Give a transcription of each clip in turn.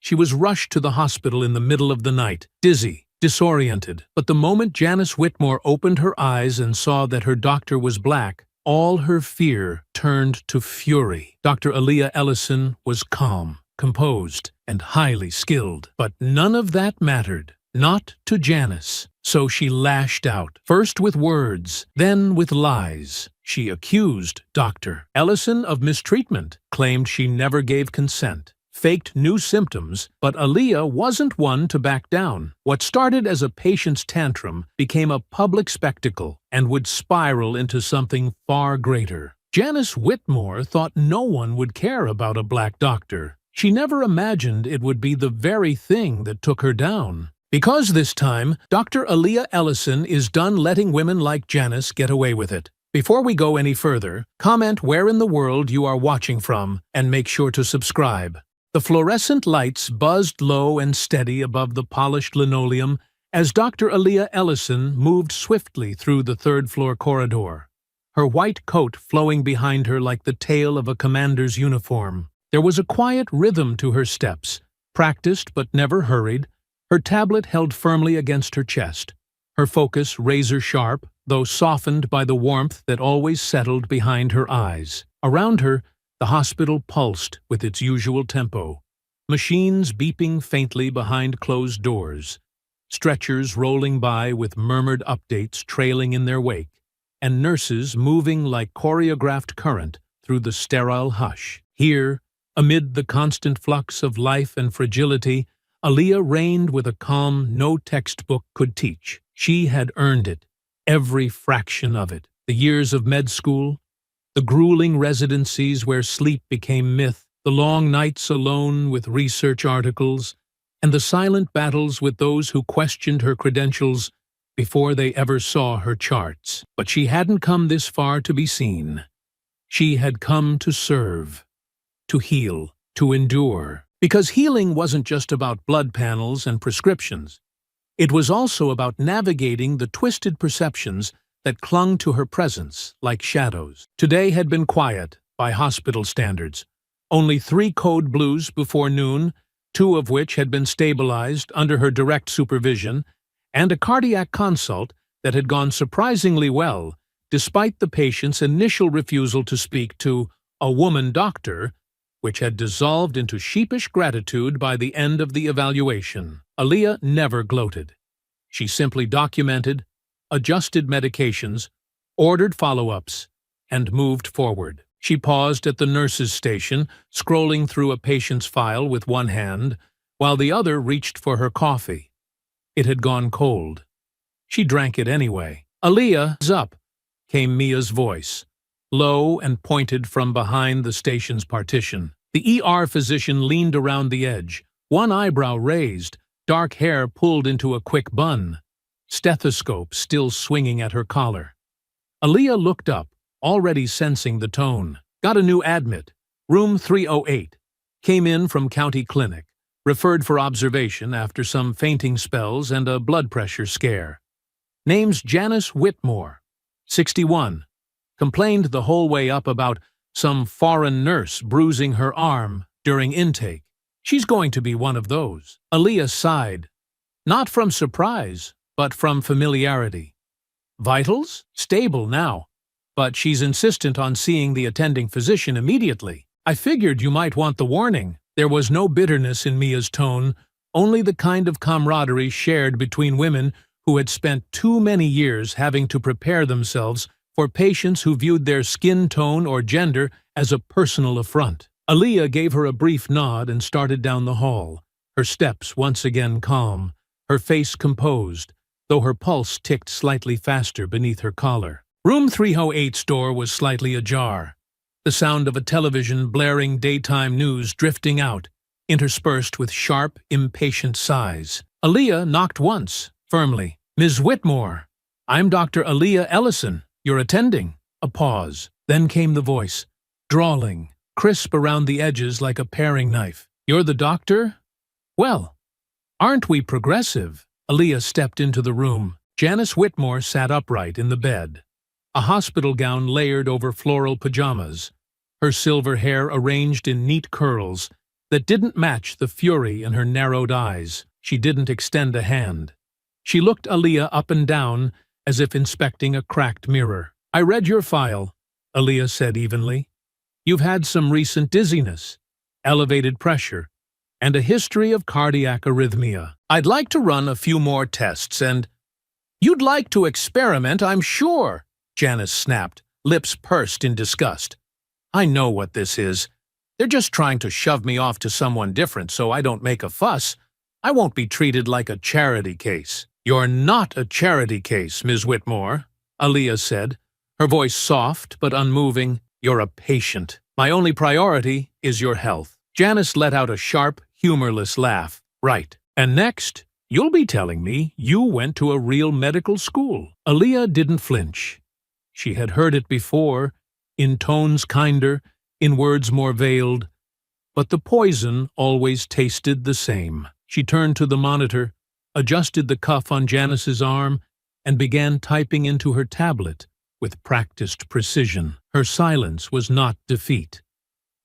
She was rushed to the hospital in the middle of the night, dizzy, disoriented. But the moment Janice Whitmore opened her eyes and saw that her doctor was black, all her fear turned to fury. Dr. Aaliyah Ellison was calm, composed, and highly skilled. But none of that mattered. Not to Janice. So she lashed out, first with words, then with lies. She accused Dr. Ellison of mistreatment, claimed she never gave consent, faked new symptoms, but Aaliyah wasn't one to back down. What started as a patient's tantrum became a public spectacle and would spiral into something far greater. Janice Whitmore thought no one would care about a black doctor. She never imagined it would be the very thing that took her down. Because this time, Dr. Aaliyah Ellison is done letting women like Janice get away with it. Before we go any further, comment where in the world you are watching from and make sure to subscribe. The fluorescent lights buzzed low and steady above the polished linoleum as Dr. Aaliyah Ellison moved swiftly through the third-floor corridor, her white coat flowing behind her like the tail of a commander's uniform. There was a quiet rhythm to her steps, practiced but never hurried, her tablet held firmly against her chest, her focus razor-sharp, though softened by the warmth that always settled behind her eyes. Around her, the hospital pulsed with its usual tempo, machines beeping faintly behind closed doors, stretchers rolling by with murmured updates trailing in their wake, and nurses moving like choreographed current through the sterile hush. Here, amid the constant flux of life and fragility, Aaliyah reigned with a calm no textbook could teach. She had earned it, every fraction of it. The years of med school, the grueling residencies where sleep became myth, the long nights alone with research articles, and the silent battles with those who questioned her credentials before they ever saw her charts. But she hadn't come this far to be seen. She had come to serve, to heal, to endure. Because healing wasn't just about blood panels and prescriptions. It was also about navigating the twisted perceptions that clung to her presence like shadows. Today had been quiet, by hospital standards. Only 3 code blues before noon, 2 of which had been stabilized under her direct supervision, and a cardiac consult that had gone surprisingly well, despite the patient's initial refusal to speak to a woman doctor, which had dissolved into sheepish gratitude by the end of the evaluation. Aaliyah never gloated. She simply documented, adjusted medications, ordered follow-ups, and moved forward. She paused at the nurse's station, scrolling through a patient's file with one hand, while the other reached for her coffee. It had gone cold. She drank it anyway. "Aaliyah's up," came Mia's voice, low and pointed from behind the station's partition. The ER physician leaned around the edge, one eyebrow raised, dark hair pulled into a quick bun, stethoscope still swinging at her collar. Aaliyah looked up, already sensing the tone. "Got a new admit. Room 308. Came in from county clinic. Referred for observation after some fainting spells and a blood pressure scare. Name's Janice Whitmore, 61. Complained the whole way up about some foreign nurse bruising her arm during intake. She's going to be one of those." Aaliyah sighed. Not from surprise, but from familiarity. "Vitals? Stable now. But she's insistent on seeing the attending physician immediately. I figured you might want the warning." There was no bitterness in Mia's tone, only the kind of camaraderie shared between women who had spent too many years having to prepare themselves for patients who viewed their skin tone or gender as a personal affront. Aaliyah gave her a brief nod and started down the hall, her steps once again calm, her face composed, though her pulse ticked slightly faster beneath her collar. Room 308's door was slightly ajar, the sound of a television blaring daytime news drifting out, interspersed with sharp, impatient sighs. Aaliyah knocked once, firmly. "Ms. Whitmore, I'm Dr. Aaliyah Ellison. You're attending." A pause. Then came the voice, drawling, crisp around the edges like a paring knife. "You're the doctor? Well, aren't we progressive?" Aaliyah stepped into the room. Janice Whitmore sat upright in the bed, a hospital gown layered over floral pajamas, her silver hair arranged in neat curls, that didn't match the fury in her narrowed eyes. She didn't extend a hand. She looked Aaliyah up and down as if inspecting a cracked mirror. "I read your file," Aaliyah said evenly. "You've had some recent dizziness, elevated pressure, and a history of cardiac arrhythmia. I'd like to run a few more tests and—" "You'd like to experiment, I'm sure," Janice snapped, lips pursed in disgust. "I know what this is. They're just trying to shove me off to someone different so I don't make a fuss. I won't be treated like a charity case." "You're not a charity case, Ms. Whitmore," Aaliyah said, her voice soft but unmoving. "You're a patient. My only priority is your health." Janice let out a sharp, humorless laugh. "Right. And next, you'll be telling me you went to a real medical school." Aaliyah didn't flinch. She had heard it before, in tones kinder, in words more veiled, but the poison always tasted the same. She turned to the monitor, adjusted the cuff on Janice's arm, and began typing into her tablet with practiced precision. Her silence was not defeat.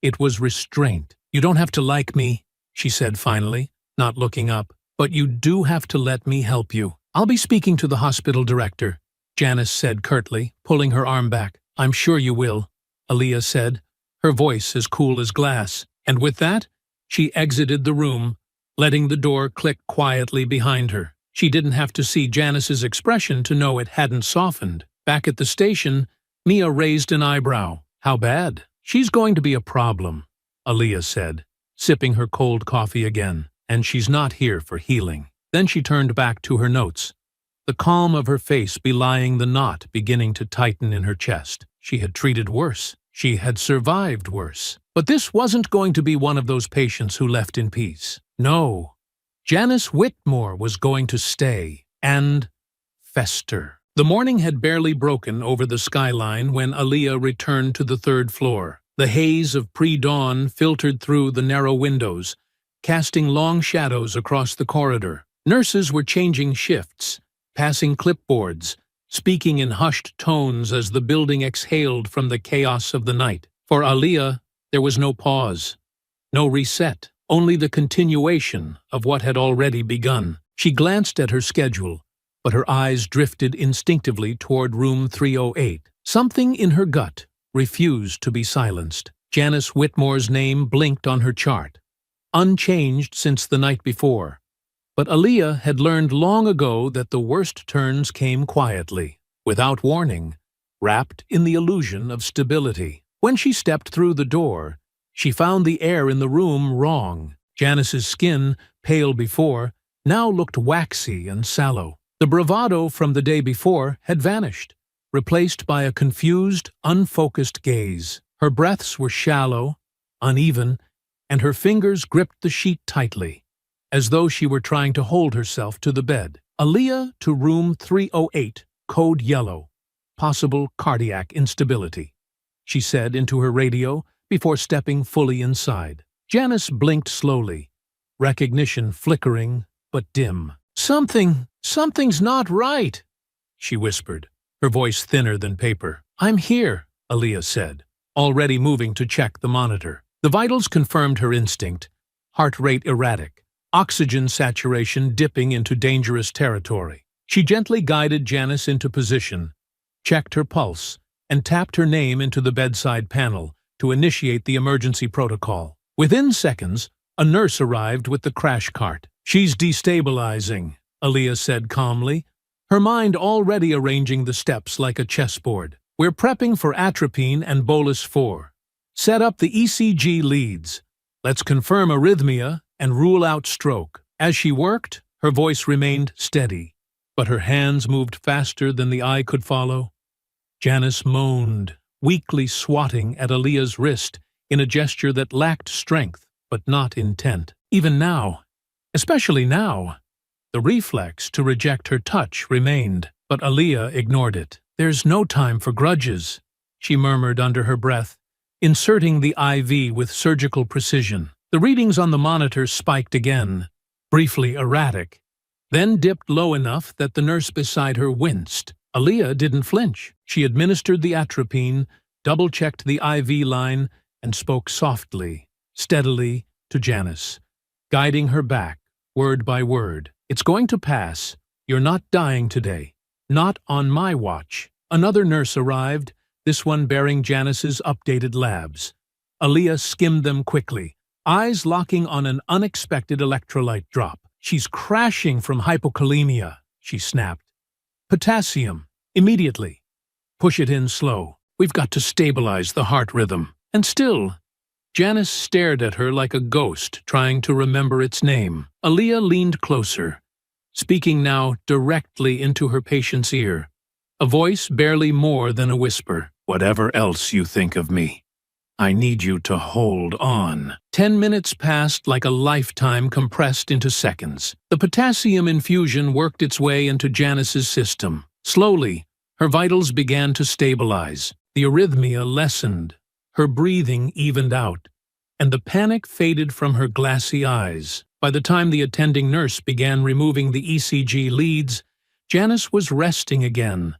It was restraint. "You don't have to like me," she said finally, not looking up, "but you do have to let me help you." "I'll be speaking to the hospital director," Janice said curtly, pulling her arm back. "I'm sure you will," Aaliyah said, her voice as cool as glass. And with that, she exited the room, letting the door click quietly behind her. She didn't have to see Janice's expression to know it hadn't softened. Back at the station, Mia raised an eyebrow. "How bad?" "She's going to be a problem," Aaliyah said, sipping her cold coffee again, "and she's not here for healing." Then she turned back to her notes, the calm of her face belying the knot beginning to tighten in her chest. She had treated worse. She had survived worse. But this wasn't going to be one of those patients who left in peace. No, Janice Whitmore was going to stay and fester. The morning had barely broken over the skyline when Aaliyah returned to the third floor. The haze of pre-dawn filtered through the narrow windows, casting long shadows across the corridor. Nurses were changing shifts, passing clipboards, speaking in hushed tones as the building exhaled from the chaos of the night. For Aaliyah, there was no pause, no reset, only the continuation of what had already begun. She glanced at her schedule, but her eyes drifted instinctively toward room 308. Something in her gut refused to be silenced. Janice Whitmore's name blinked on her chart, unchanged since the night before. But Aaliyah had learned long ago that the worst turns came quietly, without warning, wrapped in the illusion of stability. When she stepped through the door, she found the air in the room wrong. Janice's skin, pale before, now looked waxy and sallow. The bravado from the day before had vanished, replaced by a confused, unfocused gaze. Her breaths were shallow, uneven, and her fingers gripped the sheet tightly, as though she were trying to hold herself to the bed. "Aaliyah to room 308, code yellow, possible cardiac instability," she said into her radio before stepping fully inside. Janice blinked slowly, recognition flickering but dim. Something's not right," she whispered, her voice thinner than paper. "I'm here," Aaliyah said, already moving to check the monitor. The vitals confirmed her instinct, heart rate erratic, oxygen saturation dipping into dangerous territory. She gently guided Janice into position, checked her pulse, and tapped her name into the bedside panel to initiate the emergency protocol. Within seconds, a nurse arrived with the crash cart. "She's destabilizing," Aaliyah said calmly, her mind already arranging the steps like a chessboard. "We're prepping for atropine and bolus 4. Set up the ECG leads. Let's confirm arrhythmia and rule out stroke." As she worked, her voice remained steady, but her hands moved faster than the eye could follow. Janice moaned, weakly swatting at Aaliyah's wrist in a gesture that lacked strength but not intent. Even now, especially now, the reflex to reject her touch remained, but Aaliyah ignored it. "There's no time for grudges," she murmured under her breath, inserting the IV with surgical precision. The readings on the monitor spiked again, briefly erratic, then dipped low enough that the nurse beside her winced. Aaliyah didn't flinch. She administered the atropine, double-checked the IV line, and spoke softly, steadily, to Janice, guiding her back, word by word. "It's going to pass. You're not dying today. Not on my watch." Another nurse arrived, this one bearing Janice's updated labs. Aaliyah skimmed them quickly, eyes locking on an unexpected electrolyte drop. "She's crashing from hypokalemia," she snapped. "Potassium, immediately. Push it in slow. We've got to stabilize the heart rhythm." And still, Janice stared at her like a ghost, trying to remember its name. Aaliyah leaned closer, speaking now directly into her patient's ear, a voice barely more than a whisper. "Whatever else you think of me, I need you to hold on." 10 minutes passed like a lifetime compressed into seconds. The potassium infusion worked its way into Janice's system. Slowly, her vitals began to stabilize. The arrhythmia lessened. Her breathing evened out, and the panic faded from her glassy eyes. By the time the attending nurse began removing the ECG leads, Janice was resting again,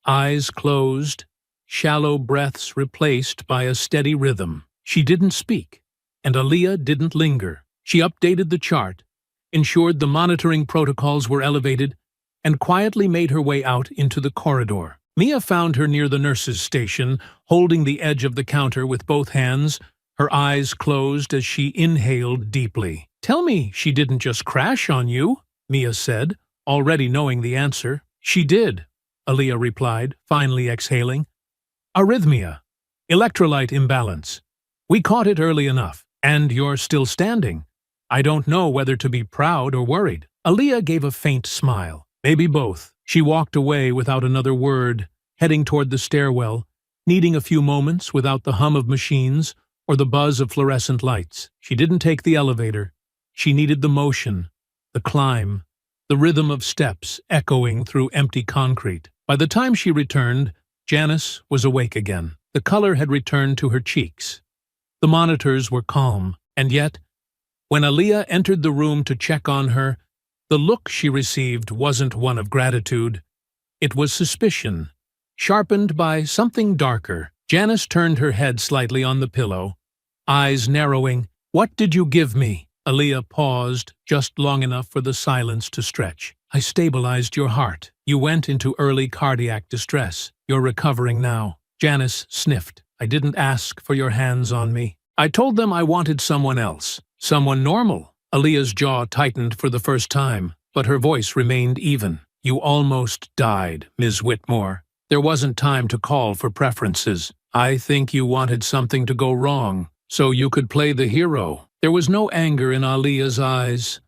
eyes closed, shallow breaths replaced by a steady rhythm. She didn't speak, and Aaliyah didn't linger. She updated the chart, ensured the monitoring protocols were elevated, and quietly made her way out into the corridor. Mia found her near the nurse's station, holding the edge of the counter with both hands, her eyes closed as she inhaled deeply. "Tell me she didn't just crash on you," Mia said, already knowing the answer. "She did," Aaliyah replied, finally exhaling. "Arrhythmia. Electrolyte imbalance. We caught it early enough. And you're still standing. I don't know whether to be proud or worried." Aaliyah gave a faint smile. "Maybe both." She walked away without another word, heading toward the stairwell, needing a few moments without the hum of machines or the buzz of fluorescent lights. She didn't take the elevator. She needed the motion, the climb, the rhythm of steps echoing through empty concrete. By the time she returned, Janice was awake again. The color had returned to her cheeks. The monitors were calm, and yet, when Aaliyah entered the room to check on her, the look she received wasn't one of gratitude. It was suspicion, sharpened by something darker. Janice turned her head slightly on the pillow, eyes narrowing. "What did you give me?" Aaliyah paused, just long enough for the silence to stretch. "I stabilized your heart. You went into early cardiac distress. You're recovering now." Janice sniffed. "I didn't ask for your hands on me. I told them I wanted someone else, someone normal." Aaliyah's jaw tightened for the first time, but her voice remained even. "You almost died, Ms. Whitmore. There wasn't time to call for preferences. I think you wanted something to go wrong, so you could play the hero." There was no anger in Aaliyah's eyes,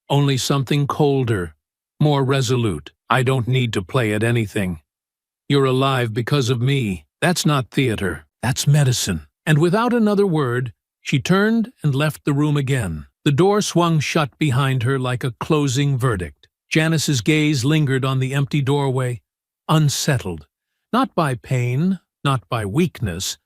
only something colder, more resolute. "I don't need to play at anything. You're alive because of me. That's not theater. That's medicine." And without another word, she turned and left the room again. The door swung shut behind her like a closing verdict. Janice's gaze lingered on the empty doorway, unsettled, not by pain, not by weakness,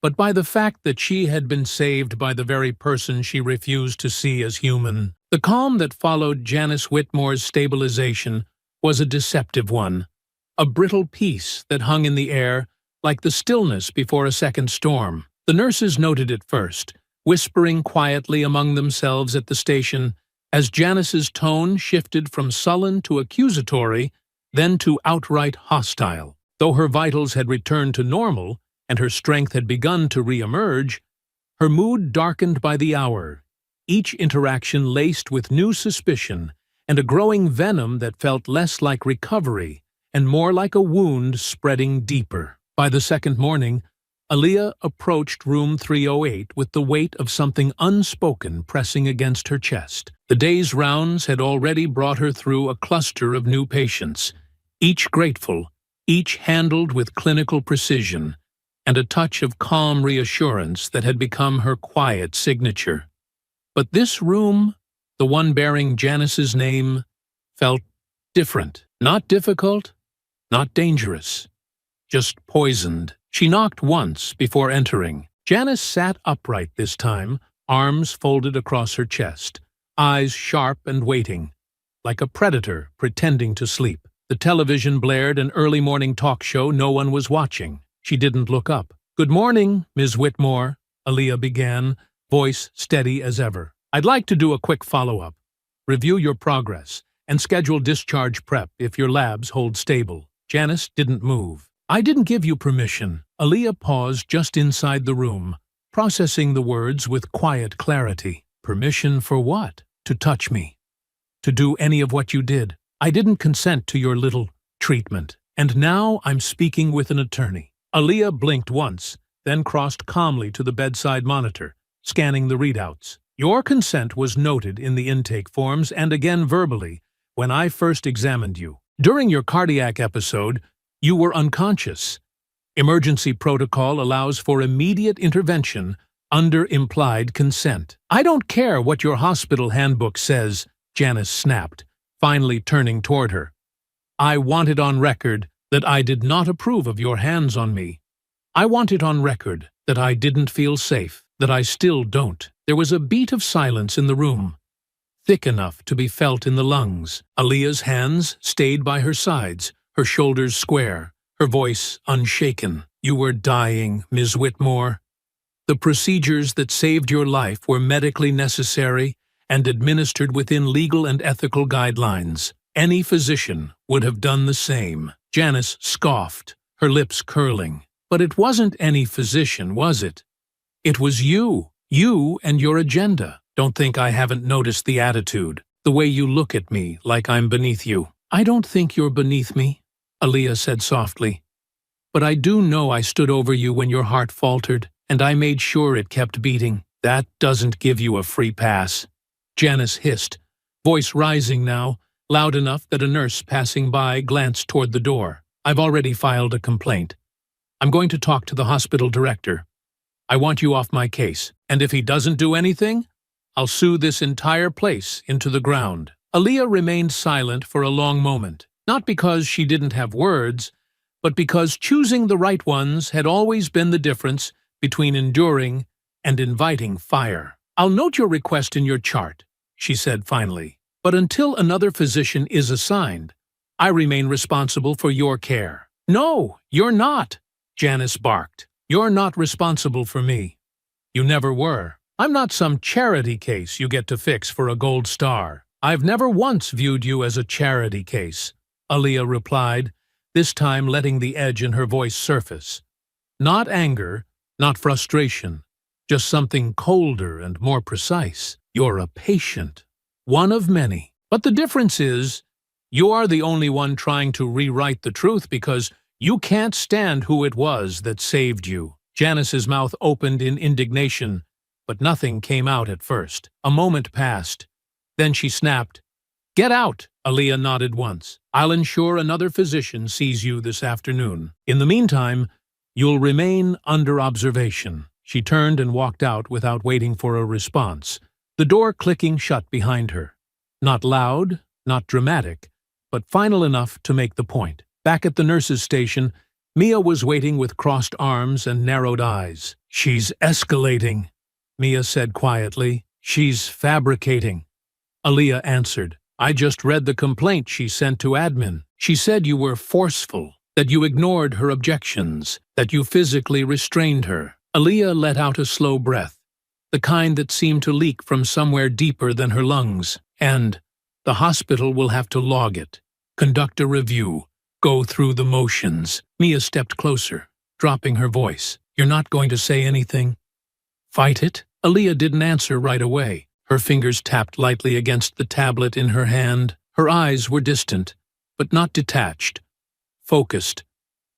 but by the fact that she had been saved by the very person she refused to see as human. The calm that followed Janice Whitmore's stabilization was a deceptive one, a brittle peace that hung in the air like the stillness before a second storm. The nurses noted it first, whispering quietly among themselves at the station as Janice's tone shifted from sullen to accusatory, then to outright hostile. Though her vitals had returned to normal and her strength had begun to re-emerge, her mood darkened by the hour, each interaction laced with new suspicion and a growing venom that felt less like recovery and more like a wound spreading deeper. By the second morning, Aaliyah approached room 308 with the weight of something unspoken pressing against her chest. The day's rounds had already brought her through a cluster of new patients, each grateful, each handled with clinical precision, and a touch of calm reassurance that had become her quiet signature. But this room, the one bearing Janice's name, felt different. Not difficult, not dangerous, just poisoned. She knocked once before entering. Janice sat upright this time, arms folded across her chest, eyes sharp and waiting, like a predator pretending to sleep. The television blared an early morning talk show no one was watching. She didn't look up. "Good morning, Ms. Whitmore," Aaliyah began, voice steady as ever. "I'd like to do a quick follow-up. Review your progress, and schedule discharge prep if your labs hold stable." Janice didn't move. "I didn't give you permission." Aaliyah paused just inside the room, processing the words with quiet clarity. "Permission for what?" "To touch me. To do any of what you did. I didn't consent to your little treatment. And now I'm speaking with an attorney." Aaliyah blinked once, then crossed calmly to the bedside monitor, scanning the readouts. "Your consent was noted in the intake forms and again verbally when I first examined you. During your cardiac episode, you were unconscious. Emergency protocol allows for immediate intervention under implied consent." "I don't care what your hospital handbook says," Janice snapped, finally turning toward her. "I want it on record that I did not approve of your hands on me. I want it on record that I didn't feel safe, that I still don't." There was a beat of silence in the room, thick enough to be felt in the lungs. Aaliyah's hands stayed by her sides, her shoulders square, her voice unshaken. "You were dying, Ms. Whitmore. The procedures that saved your life were medically necessary and administered within legal and ethical guidelines. Any physician would have done the same." Janice scoffed, her lips curling. "But it wasn't any physician, was it? It was you. You and your agenda. Don't think I haven't noticed the attitude, the way you look at me like I'm beneath you." "I don't think you're beneath me," Aaliyah said softly. "But I do know I stood over you when your heart faltered, and I made sure it kept beating. That doesn't give you a free pass." Janice hissed, voice rising now, loud enough that a nurse passing by glanced toward the door. "I've already filed a complaint. I'm going to talk to the hospital director. I want you off my case, and if he doesn't do anything, I'll sue this entire place into the ground." Aaliyah remained silent for a long moment, not because she didn't have words, but because choosing the right ones had always been the difference between enduring and inviting fire. "I'll note your request in your chart," she said finally. "But until another physician is assigned, I remain responsible for your care." "No, you're not," Janice barked. "You're not responsible for me. You never were. I'm not some charity case you get to fix for a gold star. I've never once viewed you as a charity case," Aaliyah replied, this time letting the edge in her voice surface. Not anger, not frustration, just something colder and more precise. "You're a patient. One of many. But the difference is, you are the only one trying to rewrite the truth because you can't stand who it was that saved you." Janice's mouth opened in indignation, but nothing came out at first. A moment passed. Then she snapped, "Get out!" Aaliyah nodded once. "I'll ensure another physician sees you this afternoon. In the meantime, you'll remain under observation." She turned and walked out without waiting for a response, the door clicking shut behind her. Not loud, not dramatic, but final enough to make the point. Back at the nurse's station, Mia was waiting with crossed arms and narrowed eyes. "She's escalating," Mia said quietly. "She's fabricating." Aaliyah answered, "I just read the complaint she sent to admin. She said you were forceful, that you ignored her objections, that you physically restrained her." Aaliyah let out a slow breath, the kind that seemed to leak from somewhere deeper than her lungs. "And the hospital will have to log it, conduct a review, go through the motions." Mia stepped closer, dropping her voice. "You're not going to say anything? Fight it?" Aaliyah didn't answer right away. Her fingers tapped lightly against the tablet in her hand. Her eyes were distant, but not detached. Focused,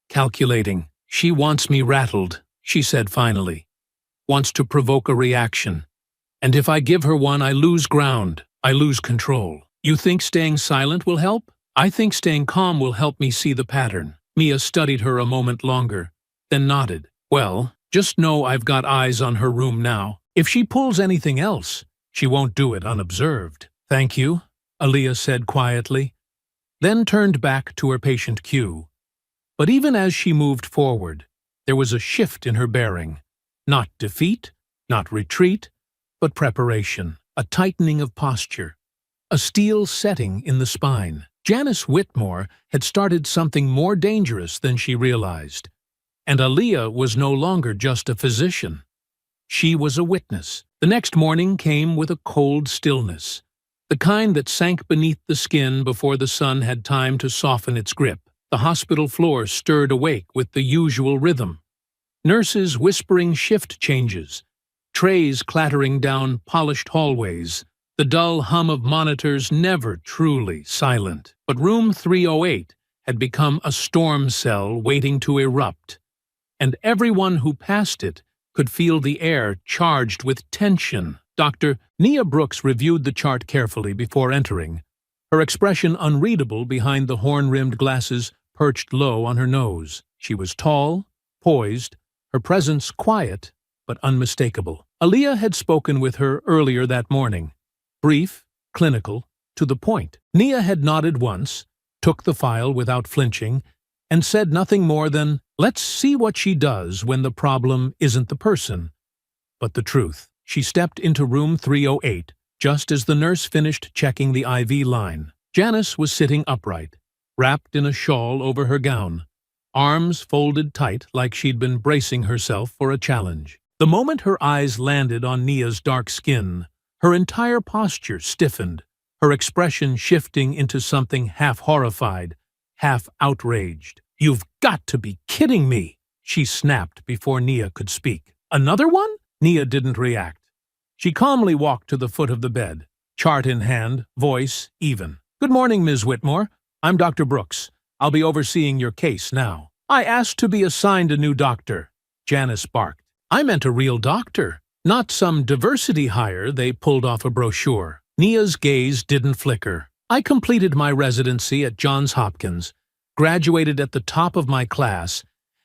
calculating. "She wants me rattled," she said finally. "Wants to provoke a reaction. And if I give her one, I lose ground. I lose control. You think staying silent will help? I think staying calm will help me see the pattern." Mia studied her a moment longer, then nodded. "Well, just know I've got eyes on her room now. If she pulls anything else, she won't do it unobserved." "Thank you," Aaliyah said quietly, then turned back to her patient queue. But even as she moved forward, there was a shift in her bearing. Not defeat, not retreat, but preparation, a tightening of posture, a steel setting in the spine. Janice Whitmore had started something more dangerous than she realized, and Aaliyah was no longer just a physician. She was a witness, The next morning came with a cold stillness, the kind that sank beneath the skin before the sun had time to soften its grip. The hospital floor stirred awake with the usual rhythm. Nurses whispering shift changes, trays clattering down polished hallways, the dull hum of monitors never truly silent. But room 308 had become a storm cell waiting to erupt, and everyone who passed it could feel the air charged with tension. Dr. Nia Brooks reviewed the chart carefully before entering, her expression unreadable behind the horn-rimmed glasses perched low on her nose. She was tall, poised, her presence quiet but unmistakable. Aaliyah had spoken with her earlier that morning. Brief, clinical, to the point. Nia had nodded once, took the file without flinching, and said nothing more than, "Let's see what she does when the problem isn't the person, but the truth." She stepped into room 308, just as the nurse finished checking the IV line. Janice was sitting upright, wrapped in a shawl over her gown, arms folded tight like she'd been bracing herself for a challenge. The moment her eyes landed on Nia's dark skin, her entire posture stiffened, her expression shifting into something half horrified, half outraged. "You've got to be kidding me!" she snapped before Nia could speak. "Another one?" Nia didn't react. She calmly walked to the foot of the bed, chart in hand, voice even. "Good morning, Ms. Whitmore. I'm Dr. Brooks. I'll be overseeing your case now." "I asked to be assigned a new doctor," Janice barked. "I meant a real doctor, not some diversity hire they pulled off a brochure." Nia's gaze didn't flicker. "I completed my residency at Johns Hopkins, graduated at the top of my class,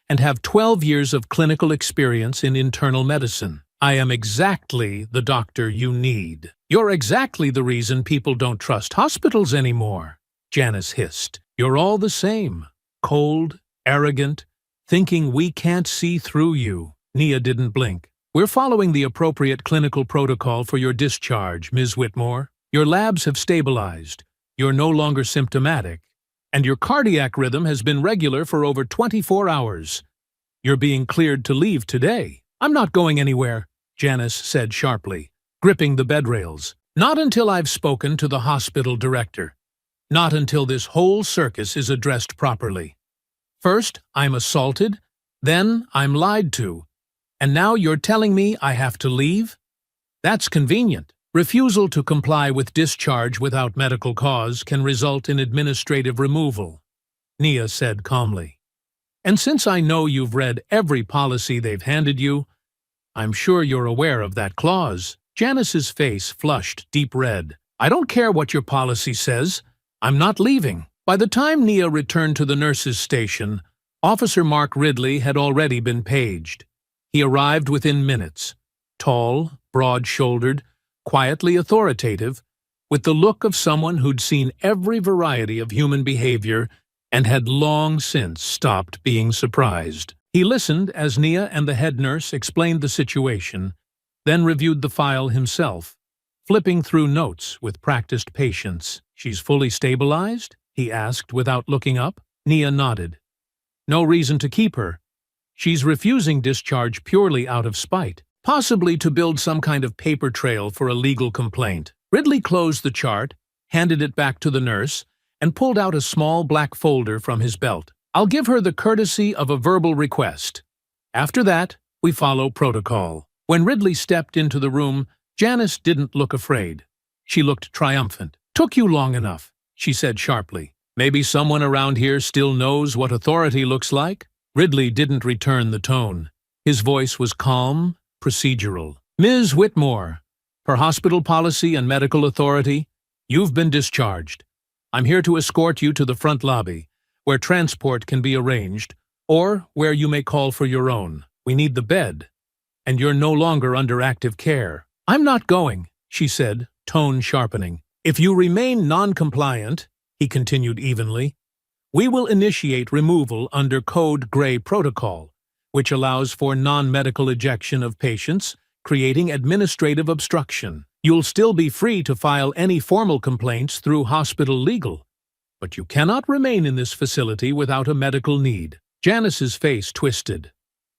and have 12 years of clinical experience in internal medicine. I am exactly the doctor you need." "You're exactly the reason people don't trust hospitals anymore," Janice hissed. "You're all the same. Cold, arrogant, thinking we can't see through you." Nia didn't blink. "We're following the appropriate clinical protocol for your discharge, Ms. Whitmore. Your labs have stabilized. You're no longer symptomatic. And your cardiac rhythm has been regular for over 24 hours. You're being cleared to leave today." "I'm not going anywhere," Janice said sharply, gripping the bed rails. "Not until I've spoken to the hospital director. Not until this whole circus is addressed properly. First, I'm assaulted, then I'm lied to, and now you're telling me I have to leave? That's convenient. Refusal to comply with discharge without medical cause can result in administrative removal," Nia said calmly. "And since I know you've read every policy they've handed you, I'm sure you're aware of that clause." Janice's face flushed deep red. "I don't care what your policy says. I'm not leaving." By the time Nia returned to the nurse's station, Officer Mark Ridley had already been paged. He arrived within minutes, tall, broad-shouldered, quietly authoritative, with the look of someone who'd seen every variety of human behavior and had long since stopped being surprised. He listened as Nia and the head nurse explained the situation, then reviewed the file himself, flipping through notes with practiced patience. "She's fully stabilized?" he asked without looking up. Nia nodded. "No reason to keep her. She's refusing discharge purely out of spite, possibly to build some kind of paper trail for a legal complaint." Ridley closed the chart, handed it back to the nurse, and pulled out a small black folder from his belt. "I'll give her the courtesy of a verbal request. After that, we follow protocol." When Ridley stepped into the room, Janice didn't look afraid. She looked triumphant. "Took you long enough," she said sharply. "Maybe someone around here still knows what authority looks like?" Ridley didn't return the tone. His voice was calm, procedural. "Ms. Whitmore, per hospital policy and medical authority, you've been discharged. I'm here to escort you to the front lobby, where transport can be arranged, or where you may call for your own. We need the bed, and you're no longer under active care." "I'm not going," she said, tone sharpening. "If you remain non-compliant," he continued evenly, "we will initiate removal under Code Gray Protocol, which allows for non-medical ejection of patients, creating administrative obstruction. You'll still be free to file any formal complaints through hospital legal, but you cannot remain in this facility without a medical need." Janice's face twisted,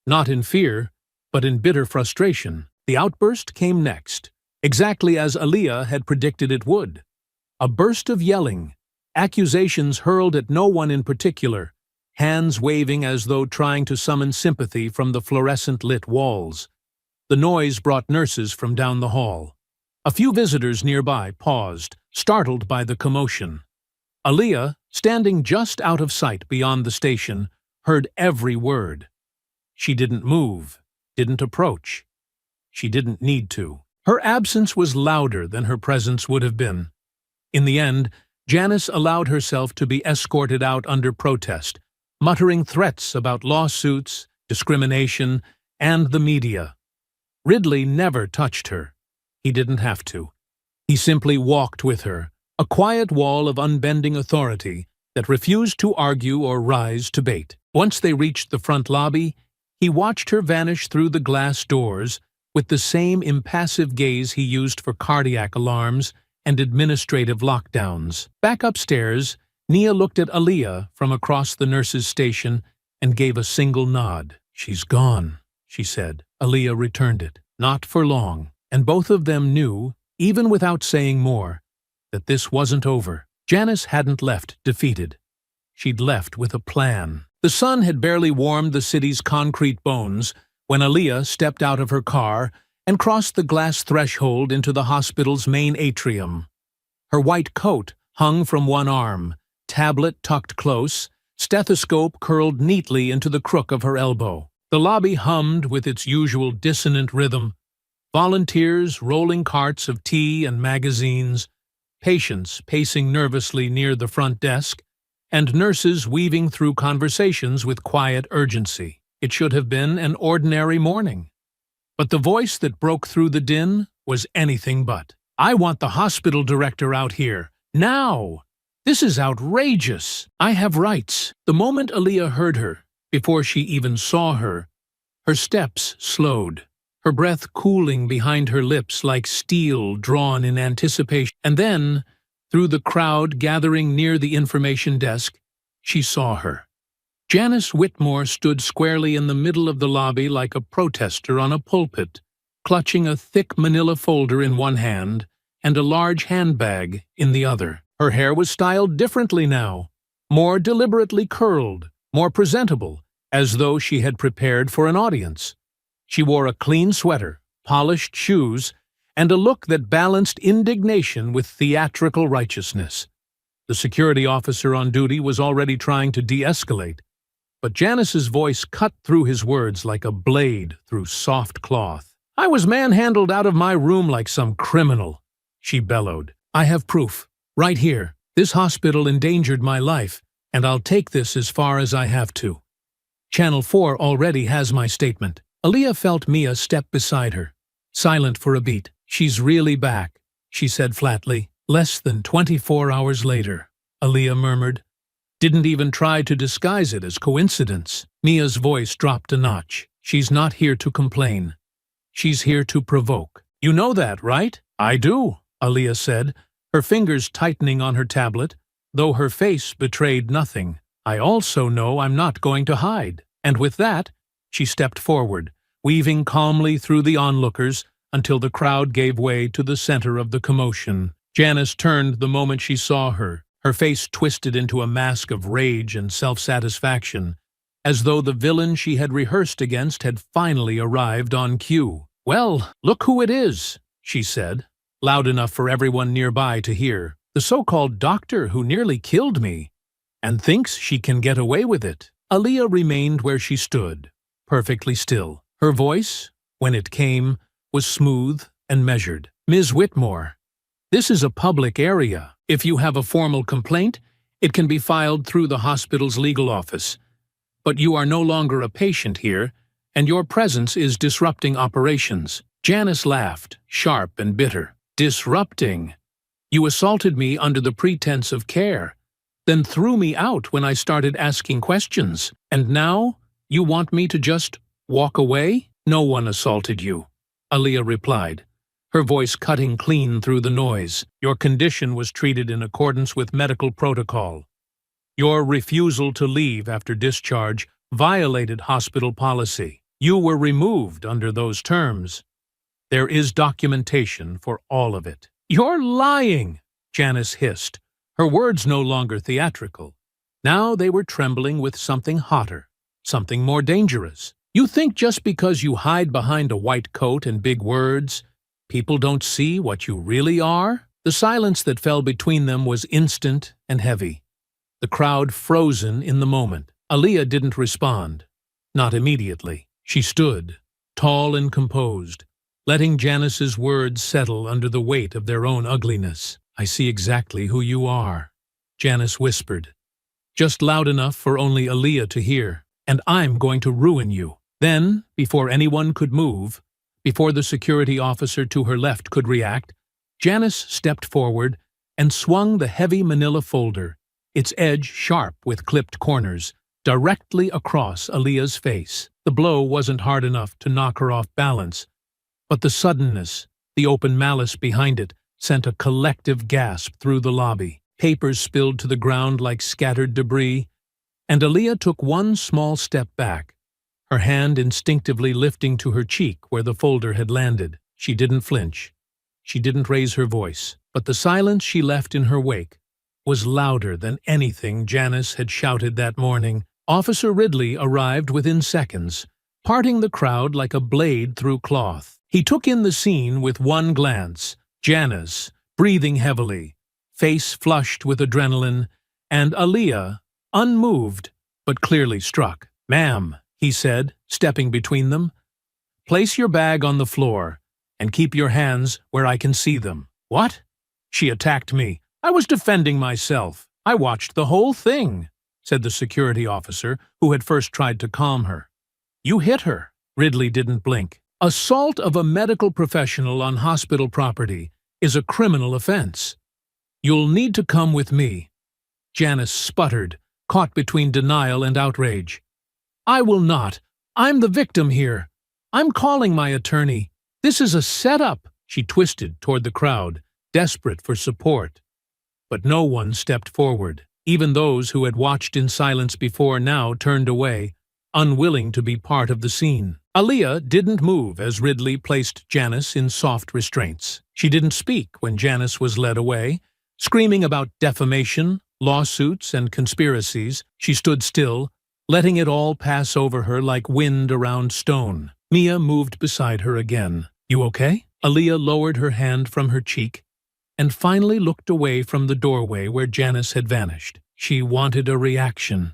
not in fear, but in bitter frustration. The outburst came next, exactly as Aaliyah had predicted it would. A burst of yelling, accusations hurled at no one in particular, hands waving as though trying to summon sympathy from the fluorescent-lit walls. The noise brought nurses from down the hall. A few visitors nearby paused, startled by the commotion. Aaliyah, standing just out of sight beyond the station, heard every word. She didn't move, didn't approach. She didn't need to. Her absence was louder than her presence would have been. In the end, Janice allowed herself to be escorted out under protest, muttering threats about lawsuits, discrimination, and the media. Ridley never touched her. He didn't have to. He simply walked with her, a quiet wall of unbending authority that refused to argue or rise to bait. Once they reached the front lobby, he watched her vanish through the glass doors with the same impassive gaze he used for cardiac alarms and administrative lockdowns. Back upstairs, Nia looked at Aaliyah from across the nurses' station and gave a single nod. "She's gone," she said. Aaliyah returned it. Not for long, and both of them knew, even without saying more, that this wasn't over. Janice hadn't left defeated. She'd left with a plan. The sun had barely warmed the city's concrete bones when Aaliyah stepped out of her car and crossed the glass threshold into the hospital's main atrium. Her white coat hung from one arm, tablet tucked close, stethoscope curled neatly into the crook of her elbow. The lobby hummed with its usual dissonant rhythm. Volunteers rolling carts of tea and magazines, patients pacing nervously near the front desk, and nurses weaving through conversations with quiet urgency. It should have been an ordinary morning. But the voice that broke through the din was anything but. "I want the hospital director out here. Now! This is outrageous. I have rights." The moment Aaliyah heard her, before she even saw her, her steps slowed, her breath cooling behind her lips like steel drawn in anticipation. And then, through the crowd gathering near the information desk, she saw her. Janice Whitmore stood squarely in the middle of the lobby like a protester on a pulpit, clutching a thick manila folder in one hand and a large handbag in the other. Her hair was styled differently now, more deliberately curled, more presentable, as though she had prepared for an audience. She wore a clean sweater, polished shoes, and a look that balanced indignation with theatrical righteousness. The security officer on duty was already trying to de-escalate, but Janice's voice cut through his words like a blade through soft cloth. "I was manhandled out of my room like some criminal," she bellowed. "I have proof, right here. This hospital endangered my life, and I'll take this as far as I have to. Channel 4 already has my statement." Aaliyah felt Mia step beside her, silent for a beat. "She's really back," she said flatly. "Less than 24 hours later," Aaliyah murmured. "Didn't even try to disguise it as coincidence." Mia's voice dropped a notch. "She's not here to complain. She's here to provoke. You know that, right?" "I do," Aaliyah said, her fingers tightening on her tablet, though her face betrayed nothing. "I also know I'm not going to hide." And with that, she stepped forward, weaving calmly through the onlookers until the crowd gave way to the center of the commotion. Janice turned the moment she saw her, her face twisted into a mask of rage and self-satisfaction, as though the villain she had rehearsed against had finally arrived on cue. "Well, look who it is," she said, loud enough for everyone nearby to hear. "The so-called doctor who nearly killed me, and thinks she can get away with it." Aaliyah remained where she stood, perfectly still. Her voice, when it came, was smooth and measured. "Ms. Whitmore, this is a public area. If you have a formal complaint, it can be filed through the hospital's legal office. But you are no longer a patient here, and your presence is disrupting operations." Janice laughed, sharp and bitter. "Disrupting? You assaulted me under the pretense of care, then threw me out when I started asking questions. And now you want me to just walk away?" "No one assaulted you," Aaliyah replied, her voice cutting clean through the noise. "Your condition was treated in accordance with medical protocol. Your refusal to leave after discharge violated hospital policy. You were removed under those terms. There is documentation for all of it. You're lying, Janice hissed, her words no longer theatrical. Now they were trembling with something hotter, something more dangerous. You think just because you hide behind a white coat and big words, people don't see what you really are? The silence that fell between them was instant and heavy, the crowd frozen in the moment. Aaliyah didn't respond. Not immediately. She stood, tall and composed, letting Janice's words settle under the weight of their own ugliness. I see exactly who you are, Janice whispered, just loud enough for only Aaliyah to hear. And I'm going to ruin you. Then, before anyone could move, before the security officer to her left could react, Janice stepped forward and swung the heavy manila folder, its edge sharp with clipped corners, directly across Aaliyah's face. The blow wasn't hard enough to knock her off balance, but the suddenness, the open malice behind it, sent a collective gasp through the lobby. Papers spilled to the ground like scattered debris, and Aaliyah took one small step back, her hand instinctively lifting to her cheek where the folder had landed. She didn't flinch. She didn't raise her voice, but the silence she left in her wake was louder than anything Janice had shouted that morning. Officer Ridley arrived within seconds, parting the crowd like a blade through cloth. He took in the scene with one glance, Janice, breathing heavily, face flushed with adrenaline, and Aaliyah, unmoved but clearly struck. "Ma'am," he said, stepping between them, "place your bag on the floor and keep your hands where I can see them." "What?" "She attacked me. I was defending myself. I watched the whole thing," said the security officer, who had first tried to calm her. "You hit her." Ridley didn't blink. "Assault of a medical professional on hospital property is a criminal offense. You'll need to come with me." Janice sputtered, caught between denial and outrage. "I will not. I'm the victim here. I'm calling my attorney. This is a setup." She twisted toward the crowd, desperate for support. But no one stepped forward. Even those who had watched in silence before now turned away, unwilling to be part of the scene. Aaliyah didn't move as Ridley placed Janice in soft restraints. She didn't speak when Janice was led away, screaming about defamation, lawsuits, and conspiracies. She stood still, letting it all pass over her like wind around stone. Mia moved beside her again. "You okay?" Aaliyah lowered her hand from her cheek and finally looked away from the doorway where Janice had vanished. "She wanted a reaction,"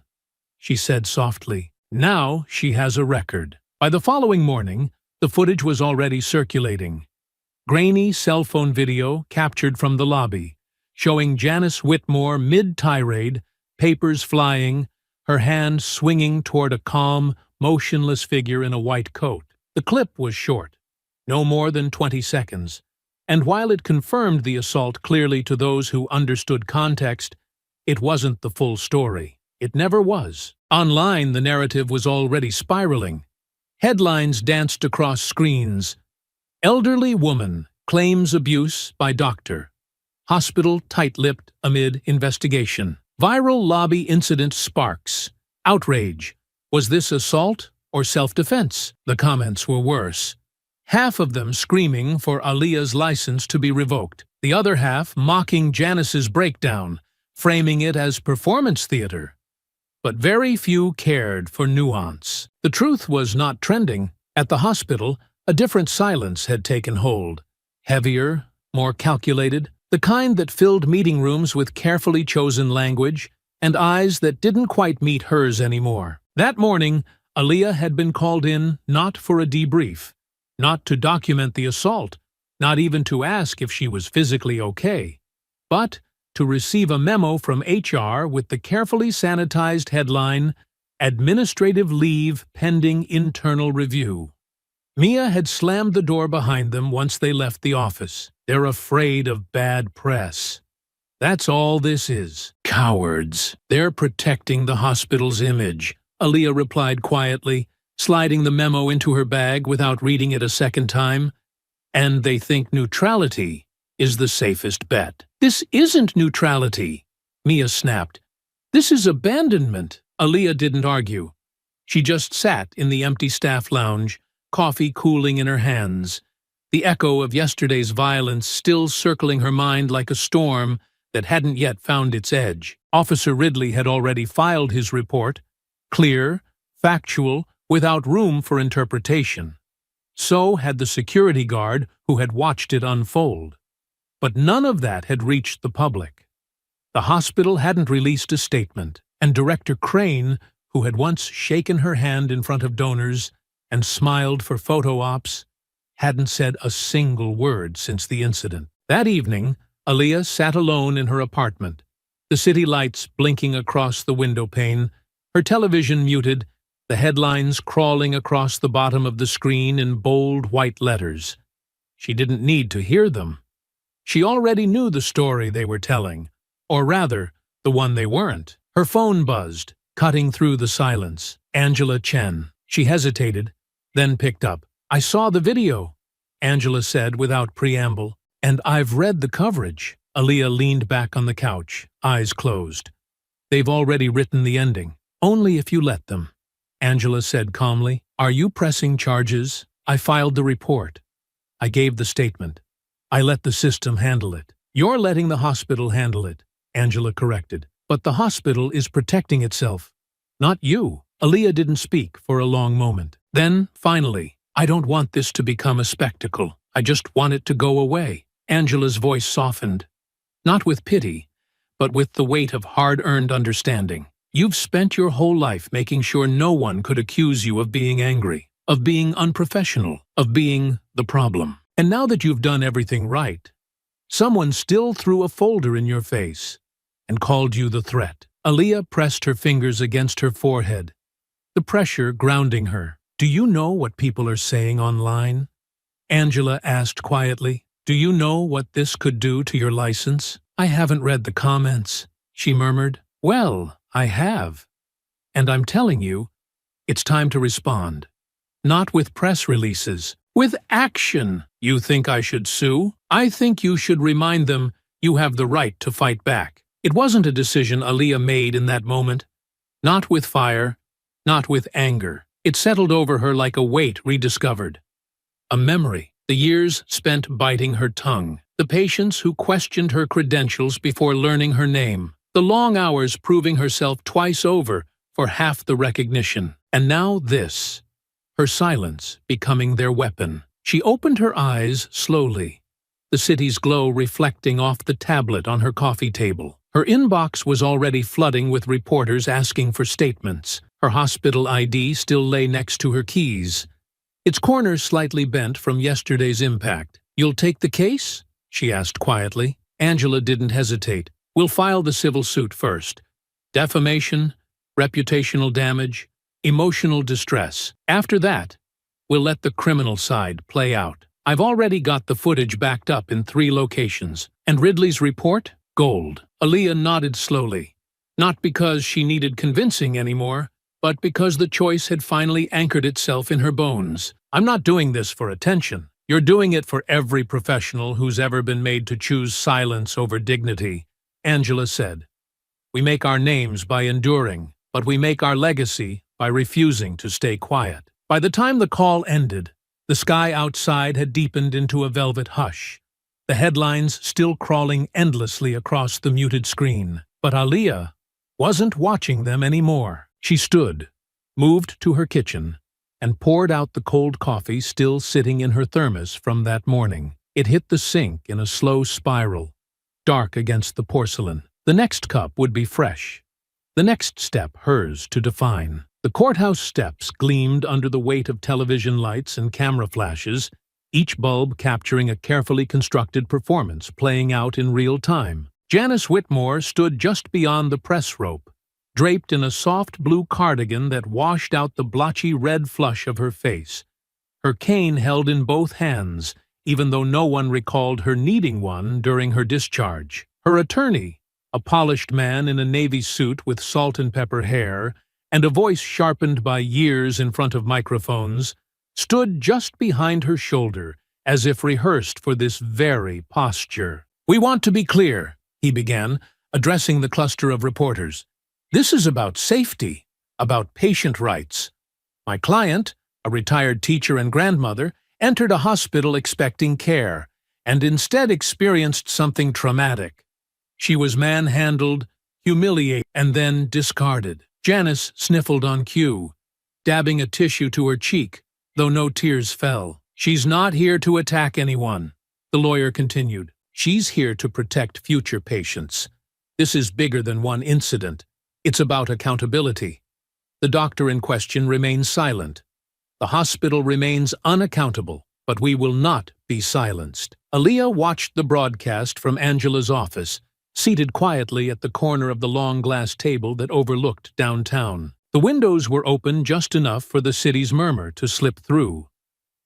she said softly. "Now she has a record." By the following morning, the footage was already circulating. Grainy cell phone video captured from the lobby, showing Janice Whitmore mid-tirade, papers flying, her hand swinging toward a calm, motionless figure in a white coat. The clip was short, no more than 20 seconds, and while it confirmed the assault clearly to those who understood context, it wasn't the full story. It never was. Online, the narrative was already spiraling. Headlines danced across screens. "Elderly woman claims abuse by doctor. Hospital tight-lipped amid investigation." "Viral lobby incident sparks. Outrage. Was this assault or self-defense?" The comments were worse. Half of them screaming for Aaliyah's license to be revoked. The other half mocking Janice's breakdown, framing it as performance theater. But very few cared for nuance. The truth was not trending. At the hospital, a different silence had taken hold. Heavier, more calculated, the kind that filled meeting rooms with carefully chosen language and eyes that didn't quite meet hers anymore. That morning, Aaliyah had been called in not for a debrief, not to document the assault, not even to ask if she was physically okay, but to receive a memo from HR with the carefully sanitized headline, "Administrative Leave Pending Internal Review." Mia had slammed the door behind them once they left the office. "They're afraid of bad press. That's all this is. Cowards. They're protecting the hospital's image," Aaliyah replied quietly, sliding the memo into her bag without reading it a second time. "And they think neutrality is the safest bet." "This isn't neutrality," Mia snapped. "This is abandonment." Aaliyah didn't argue. She just sat in the empty staff lounge, coffee cooling in her hands, the echo of yesterday's violence still circling her mind like a storm that hadn't yet found its edge. Officer Ridley had already filed his report, clear, factual, without room for interpretation. So had the security guard who had watched it unfold. But none of that had reached the public. The hospital hadn't released a statement, and Director Crane, who had once shaken her hand in front of donors and smiled for photo ops, hadn't said a single word since the incident. That evening, Aaliyah sat alone in her apartment, the city lights blinking across the window pane, her television muted, the headlines crawling across the bottom of the screen in bold white letters. She didn't need to hear them. She already knew the story they were telling, or rather, the one they weren't. Her phone buzzed, cutting through the silence. Angela Chen. She hesitated, then picked up. "I saw the video," Angela said without preamble. "And I've read the coverage." Aaliyah leaned back on the couch, eyes closed. "They've already written the ending. Only if you let them," Angela said calmly. "Are you pressing charges?" "I filed the report. I gave the statement. I let the system handle it." "You're letting the hospital handle it," Angela corrected. "But the hospital is protecting itself, not you." Aaliyah didn't speak for a long moment. Then, finally, "I don't want this to become a spectacle. I just want it to go away." Angela's voice softened, not with pity, but with the weight of hard-earned understanding. "You've spent your whole life making sure no one could accuse you of being angry, of being unprofessional, of being the problem. And now that you've done everything right, someone still threw a folder in your face and called you the threat." Aaliyah pressed her fingers against her forehead, the pressure grounding her. "Do you know what people are saying online?" Angela asked quietly. "Do you know what this could do to your license?" "I haven't read the comments," she murmured. "Well, I have. And I'm telling you, it's time to respond. Not with press releases, with action." "You think I should sue?" "I think you should remind them you have the right to fight back." It wasn't a decision Aaliyah made in that moment. Not with fire, not with anger. It settled over her like a weight rediscovered. A memory. The years spent biting her tongue. The patients who questioned her credentials before learning her name. The long hours proving herself twice over for half the recognition. And now this. Her silence becoming their weapon. She opened her eyes slowly, the city's glow reflecting off the tablet on her coffee table. Her inbox was already flooding with reporters asking for statements. Her hospital ID still lay next to her keys, its corner slightly bent from yesterday's impact. "You'll take the case?" she asked quietly. Angela didn't hesitate. "We'll file the civil suit first. Defamation, reputational damage, emotional distress. After that, we'll let the criminal side play out. I've already got the footage backed up in 3 locations. And Ridley's report? Gold." Aaliyah nodded slowly, not because she needed convincing anymore, but because the choice had finally anchored itself in her bones. "I'm not doing this for attention. You're doing it for every professional who's ever been made to choose silence over dignity," Angela said. "We make our names by enduring, but we make our legacy by refusing to stay quiet." By the time the call ended, the sky outside had deepened into a velvet hush, the headlines still crawling endlessly across the muted screen. But Aaliyah wasn't watching them anymore. She stood, moved to her kitchen, and poured out the cold coffee still sitting in her thermos from that morning. It hit the sink in a slow spiral, dark against the porcelain. The next cup would be fresh. The next step hers to define. The courthouse steps gleamed under the weight of television lights and camera flashes, each bulb capturing a carefully constructed performance playing out in real time. Janice Whitmore stood just beyond the press rope, draped in a soft blue cardigan that washed out the blotchy red flush of her face, her cane held in both hands, even though no one recalled her needing one during her discharge. Her attorney, a polished man in a navy suit with salt and pepper hair, and a voice sharpened by years in front of microphones, stood just behind her shoulder, as if rehearsed for this very posture. "We want to be clear," he began, addressing the cluster of reporters. "This is about safety, about patient rights. My client, a retired teacher and grandmother, entered a hospital expecting care, and instead experienced something traumatic. She was manhandled, humiliated, and then discarded. Janice sniffled on cue, dabbing a tissue to her cheek, though no tears fell. "She's not here to attack anyone," the lawyer continued. "She's here to protect future patients. This is bigger than one incident. It's about accountability." The doctor in question remains silent. The hospital remains unaccountable, but we will not be silenced. Aaliyah watched the broadcast from Angela's office, seated quietly at the corner of the long glass table that overlooked downtown. The windows were open just enough for the city's murmur to slip through.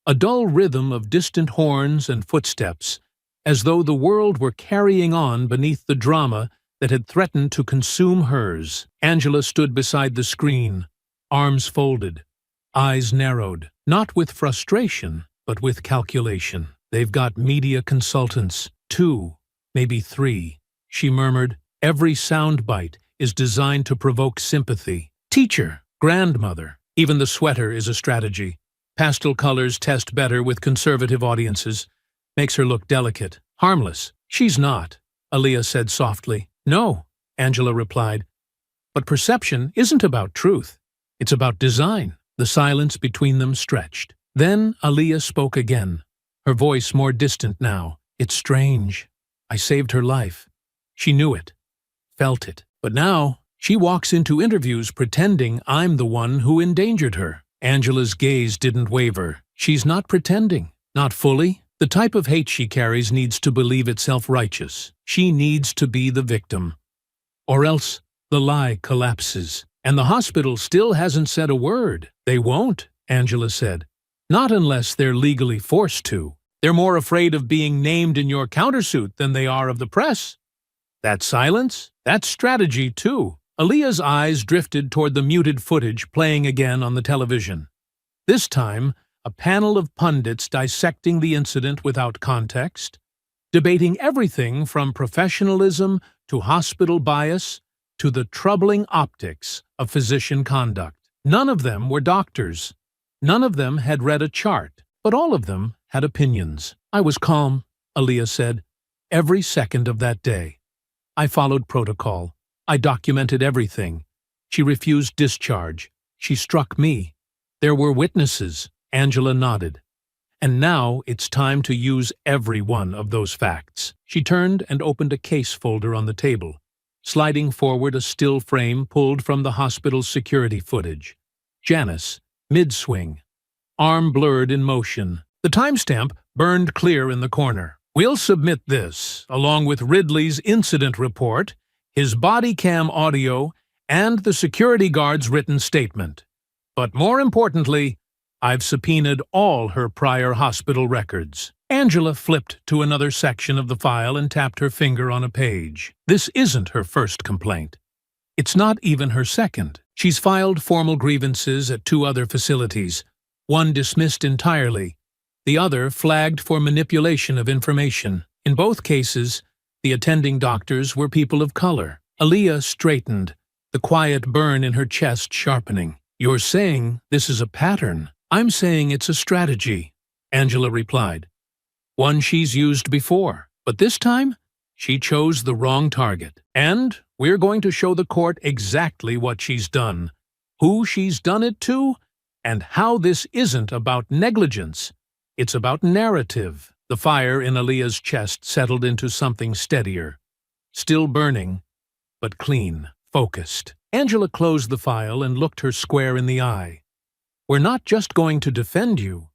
A dull rhythm of distant horns and footsteps, as though the world were carrying on beneath the drama that had threatened to consume hers. Angela stood beside the screen, arms folded, eyes narrowed, not with frustration, but with calculation. "They've got media consultants, 2, maybe 3, she murmured. "Every soundbite is designed to provoke sympathy. Teacher, grandmother, even the sweater is a strategy. Pastel colors test better with conservative audiences, makes her look delicate, harmless." "She's not," Aaliyah said softly. "No," Angela replied. "But perception isn't about truth. It's about design." The silence between them stretched. Then Aaliyah spoke again, her voice more distant now. "It's strange. I saved her life. She knew it, felt it. But now, she walks into interviews pretending I'm the one who endangered her." Angela's gaze didn't waver. "She's not pretending. Not fully. The type of hate she carries needs to believe itself righteous. She needs to be the victim. Or else the lie collapses. And the hospital still hasn't said a word." "They won't," Angela said. "Not unless they're legally forced to. They're more afraid of being named in your countersuit than they are of the press." "That silence? That's strategy, too." Aaliyah's eyes drifted toward the muted footage playing again on the television. This time, a panel of pundits dissecting the incident without context, debating everything from professionalism to hospital bias to the troubling optics of physician conduct. None of them were doctors. None of them had read a chart, but all of them had opinions. "I was calm," Aaliyah said, "every second of that day. I followed protocol. I documented everything. She refused discharge. She struck me. There were witnesses." Angela nodded. "And now it's time to use every one of those facts." She turned and opened a case folder on the table, sliding forward a still frame pulled from the hospital's security footage. Janice, mid-swing, arm blurred in motion. The timestamp burned clear in the corner. "We'll submit this, along with Ridley's incident report, his body cam audio, and the security guard's written statement. But more importantly, I've subpoenaed all her prior hospital records." Angela flipped to another section of the file and tapped her finger on a page. This isn't her first complaint. It's not even her second. She's filed formal grievances at 2 other facilities, one dismissed entirely, the other flagged for manipulation of information. In both cases, the attending doctors were people of color. Aaliyah straightened, the quiet burn in her chest sharpening. "You're saying this is a pattern?" "I'm saying it's a strategy," Angela replied. "One she's used before, but this time, she chose the wrong target. And we're going to show the court exactly what she's done, who she's done it to, and how this isn't about negligence. It's about narrative." The fire in Aaliyah's chest settled into something steadier. Still burning, but clean, focused. Angela closed the file and looked her square in the eye. "We're not just going to defend you.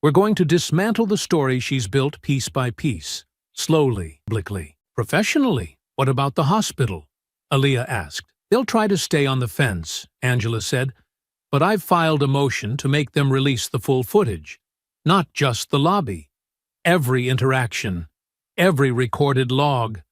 We're going to dismantle the story she's built piece by piece, slowly, publicly, professionally." "What about the hospital?" Aaliyah asked. "They'll try to stay on the fence," Angela said, "but I've filed a motion to make them release the full footage. Not just the lobby. Every interaction. Every recorded log.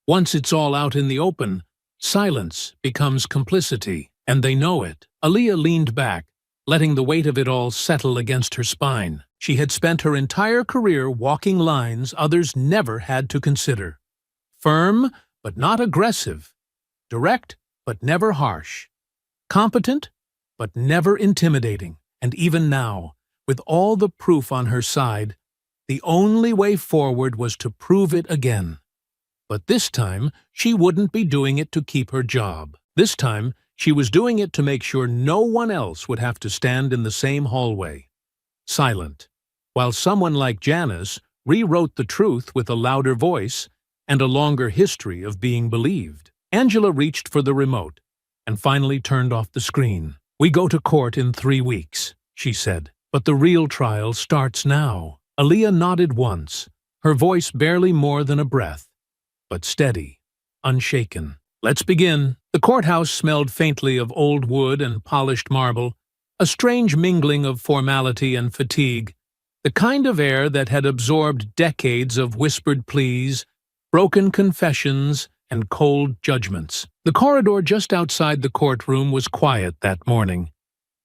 Once it's all out in the open, silence becomes complicity, and they know it." Aaliyah leaned back, letting the weight of it all settle against her spine. She had spent her entire career walking lines others never had to consider. Firm, but not aggressive. Direct, but never harsh. Competent, but never intimidating. And even now, With all the proof on her side, the only way forward was to prove it again. But this time, she wouldn't be doing it to keep her job. This time, she was doing it to make sure no one else would have to stand in the same hallway, silent, while someone like Janice rewrote the truth with a louder voice and a longer history of being believed. Angela reached for the remote and finally turned off the screen. "We go to court in 3 weeks," she said. "But the real trial starts now." Aaliyah nodded once, her voice barely more than a breath, but steady, unshaken. "Let's begin." The courthouse smelled faintly of old wood and polished marble, a strange mingling of formality and fatigue, the kind of air that had absorbed decades of whispered pleas, broken confessions, and cold judgments. The corridor just outside the courtroom was quiet that morning,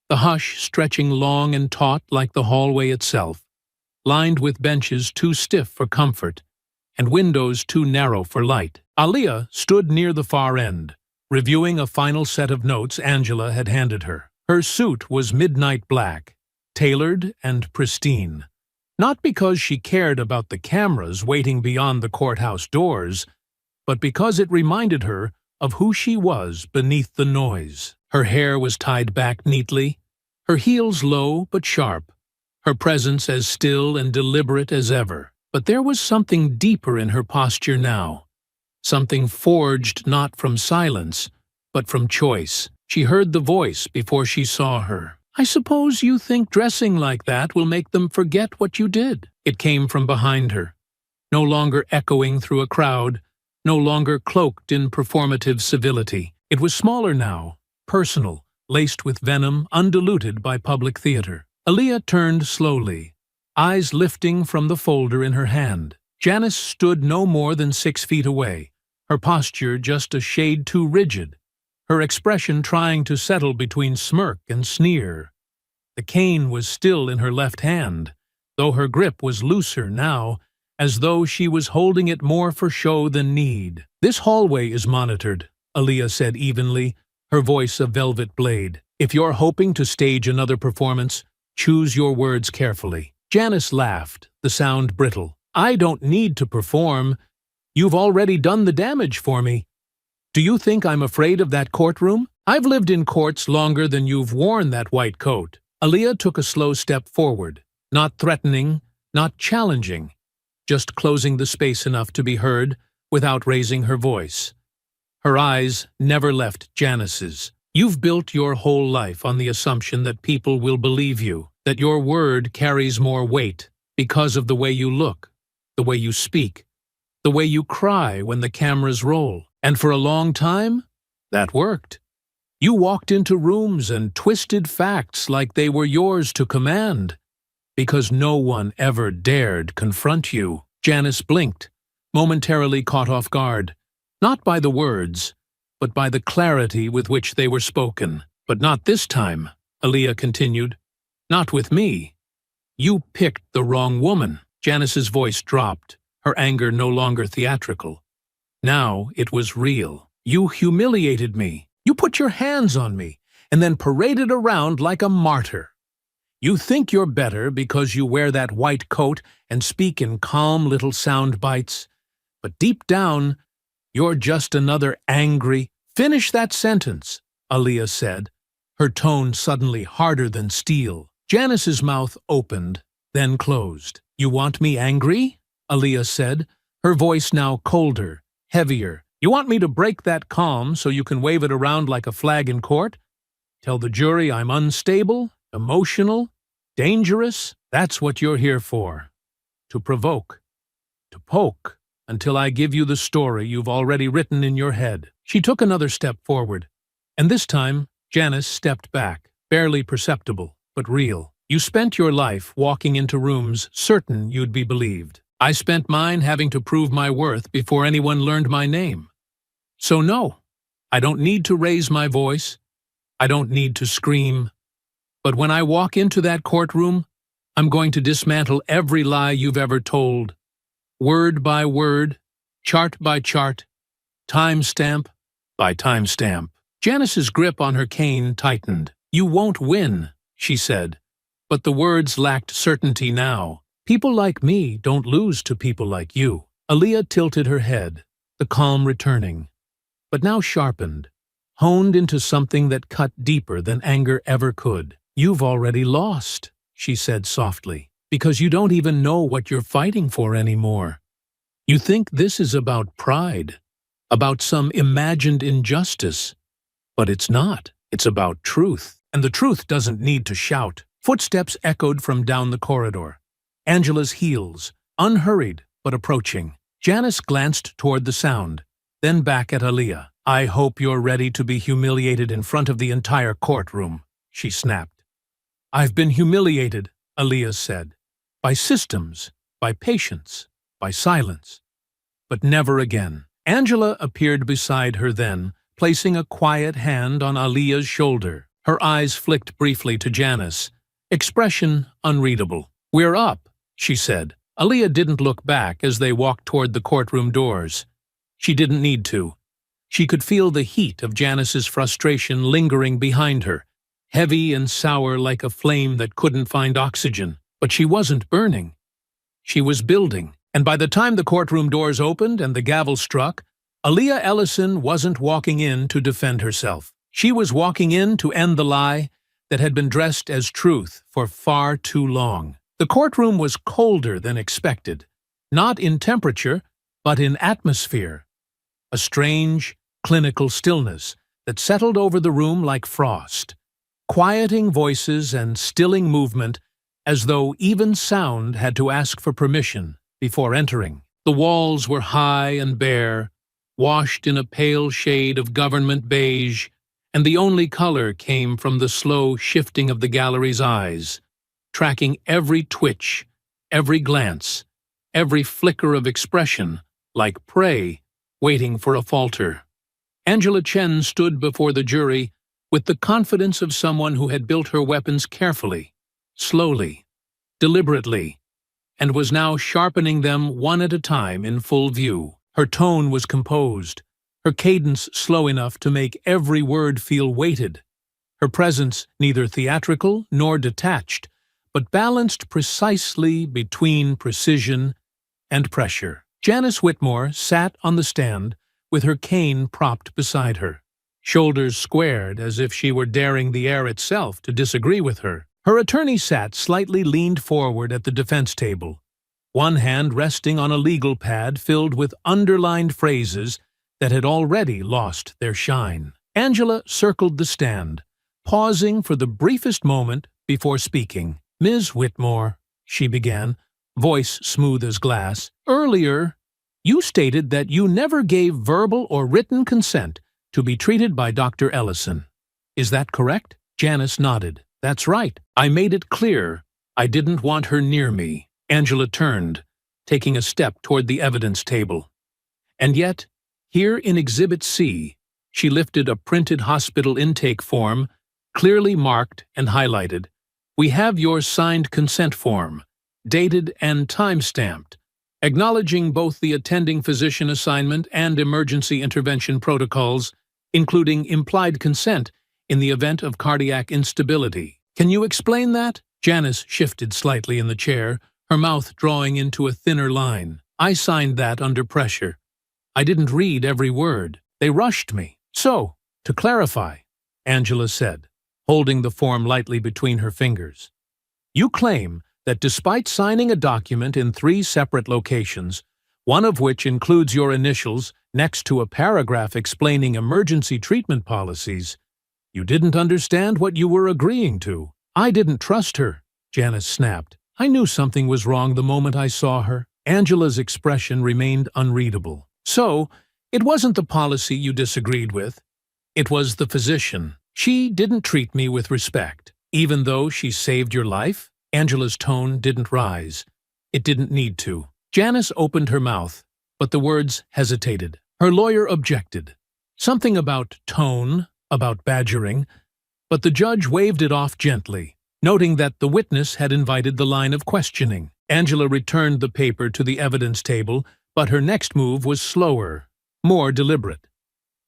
the hush stretching long and taut like the hallway itself, lined with benches too stiff for comfort and windows too narrow for light. Aaliyah stood near the far end, reviewing a final set of notes Angela had handed her. Her suit was midnight black, tailored and pristine, not because she cared about the cameras waiting beyond the courthouse doors, but because it reminded her of who she was beneath the noise. Her hair was tied back neatly, her heels low but sharp, her presence as still and deliberate as ever. But there was something deeper in her posture now, something forged not from silence, but from choice. She heard the voice before she saw her. "I suppose you think dressing like that will make them forget what you did." It came from behind her, no longer echoing through a crowd, no longer cloaked in performative civility. It was smaller now, personal, laced with venom, undiluted by public theater. Aaliyah turned slowly, eyes lifting from the folder in her hand. Janice stood no more than 6 feet away, her posture just a shade too rigid, her expression trying to settle between smirk and sneer. The cane was still in her left hand, though her grip was looser now, as though she was holding it more for show than need. "This hallway is monitored," Aaliyah said evenly, her voice a velvet blade. "If you're hoping to stage another performance, choose your words carefully." Janice laughed, the sound brittle. "I don't need to perform. You've already done the damage for me. Do you think I'm afraid of that courtroom? I've lived in courts longer than you've worn that white coat." Aaliyah took a slow step forward, not threatening, not challenging, just closing the space enough to be heard without raising her voice. Her eyes never left Janice's. "You've built your whole life on the assumption that people will believe you, that your word carries more weight because of the way you look, the way you speak, the way you cry when the cameras roll. And for a long time, that worked. You walked into rooms and twisted facts like they were yours to command, because no one ever dared confront you." Janice blinked, momentarily caught off guard, not by the words, but by the clarity with which they were spoken. "But not this time," Aaliyah continued. "Not with me. You picked the wrong woman." Janice's voice dropped, her anger no longer theatrical. Now it was real. "You humiliated me. You put your hands on me, and then paraded around like a martyr. You think you're better because you wear that white coat and speak in calm little sound bites, but deep down, you're just another angry—" "Finish that sentence," Aaliyah said, her tone suddenly harder than steel. Janice's mouth opened, then closed. "You want me angry?" Aaliyah said, her voice now colder, heavier. "You want me to break that calm so you can wave it around like a flag in court? Tell the jury I'm unstable, emotional, dangerous? That's what you're here for. To provoke, to poke, until I give you the story you've already written in your head." She took another step forward, and this time Janice stepped back, barely perceptible, but real. "You spent your life walking into rooms certain you'd be believed. I spent mine having to prove my worth before anyone learned my name. So no, I don't need to raise my voice. I don't need to scream. But when I walk into that courtroom, I'm going to dismantle every lie you've ever told. Word by word, chart by chart, timestamp by timestamp." Janice's grip on her cane tightened. "You won't win," she said, But the words lacked certainty now. People like me don't lose to people like you. Aaliyah tilted her head, the calm returning, but now sharpened, honed into something that cut deeper than anger ever could. You've already lost, she said softly, because you don't even know what you're fighting for anymore. You think this is about pride, about some imagined injustice, but it's not. It's about truth, and the truth doesn't need to shout. Footsteps echoed from down the corridor. Angela's heels, unhurried but approaching. Janice glanced toward the sound, then back at Aaliyah. I hope you're ready to be humiliated in front of the entire courtroom, she snapped. I've been humiliated, Aaliyah said, by systems, by patience, by silence. But never again. Angela appeared beside her then, placing a quiet hand on Aaliyah's shoulder. Her eyes flicked briefly to Janice, expression unreadable. We're up, she said. Aaliyah didn't look back as they walked toward the courtroom doors. She didn't need to. She could feel the heat of Janice's frustration lingering behind her, heavy and sour like a flame that couldn't find oxygen. But she wasn't burning. She was building. And by the time the courtroom doors opened and the gavel struck, Aaliyah Ellison wasn't walking in to defend herself. She was walking in to end the lie that had been dressed as truth for far too long. The courtroom was colder than expected, not in temperature, but in atmosphere. A strange, clinical stillness that settled over the room like frost, quieting voices and stilling movement as though even sound had to ask for permission before entering. The walls were high and bare, washed in a pale shade of government beige, and the only color came from the slow shifting of the gallery's eyes, tracking every twitch, every glance, every flicker of expression, like prey waiting for a falter. Angela Chen stood before the jury with the confidence of someone who had built her weapons carefully, slowly, deliberately, and was now sharpening them one at a time in full view. Her tone was composed, her cadence slow enough to make every word feel weighted, her presence neither theatrical nor detached, but balanced precisely between precision and pressure. Janice Whitmore sat on the stand with her cane propped beside her, shoulders squared as if she were daring the air itself to disagree with her. Her attorney sat slightly leaned forward at the defense table, one hand resting on a legal pad filled with underlined phrases that had already lost their shine. Angela circled the stand, pausing for the briefest moment before speaking. Ms. Whitmore, she began, voice smooth as glass, earlier you stated that you never gave verbal or written consent to be treated by Dr. Ellison. Is that correct? Janice nodded. That's right. I made it clear I didn't want her near me. Angela turned, taking a step toward the evidence table. And yet, here in Exhibit C, she lifted a printed hospital intake form, clearly marked and highlighted. We have your signed consent form, dated and time-stamped, acknowledging both the attending physician assignment and emergency intervention protocols, including implied consent in the event of cardiac instability. Can you explain that? Janice shifted slightly in the chair, her mouth drawing into a thinner line. I signed that under pressure. I didn't read every word. They rushed me. So, to clarify, Angela said, holding the form lightly between her fingers, you claim that despite signing a document in 3 separate locations, one of which includes your initials next to a paragraph explaining emergency treatment policies, you didn't understand what you were agreeing to. I didn't trust her, Janice snapped. I knew something was wrong the moment I saw her. Angela's expression remained unreadable. So, it wasn't the policy you disagreed with. It was the physician. She didn't treat me with respect. Even though she saved your life? Angela's tone didn't rise. It didn't need to. Janice opened her mouth, but the words hesitated. Her lawyer objected. Something about tone, about badgering, but the judge waved it off gently, noting that the witness had invited the line of questioning. Angela returned the paper to the evidence table, but her next move was slower, more deliberate.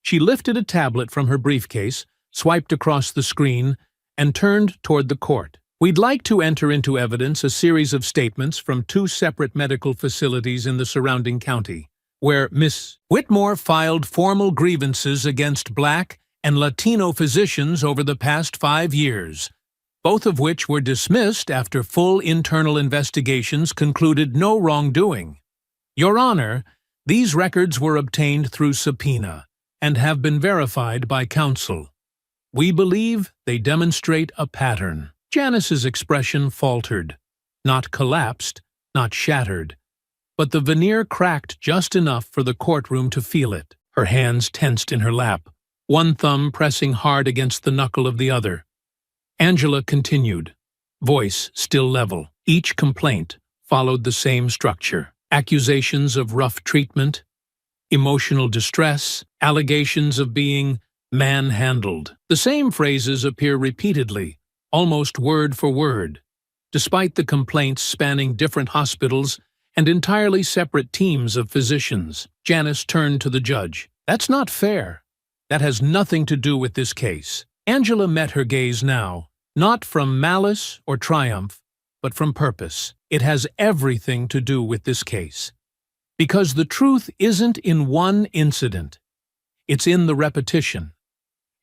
She lifted a tablet from her briefcase, swiped across the screen, and turned toward the court. We'd like to enter into evidence a series of statements from two separate medical facilities in the surrounding county, where Miss Whitmore filed formal grievances against Black and Latino physicians over the past 5 years, both of which were dismissed after full internal investigations concluded no wrongdoing. Your Honor, these records were obtained through subpoena and have been verified by counsel. We believe they demonstrate a pattern. Janice's expression faltered, not collapsed, not shattered, but the veneer cracked just enough for the courtroom to feel it. Her hands tensed in her lap, one thumb pressing hard against the knuckle of the other. Angela continued, voice still level. Each complaint followed the same structure. Accusations of rough treatment, emotional distress, allegations of being manhandled. The same phrases appear repeatedly, almost word for word. Despite the complaints spanning different hospitals and entirely separate teams of physicians, Janice turned to the judge. That's not fair. That has nothing to do with this case. Angela met her gaze now, not from malice or triumph, but from purpose. It has everything to do with this case. Because the truth isn't in one incident. It's in the repetition.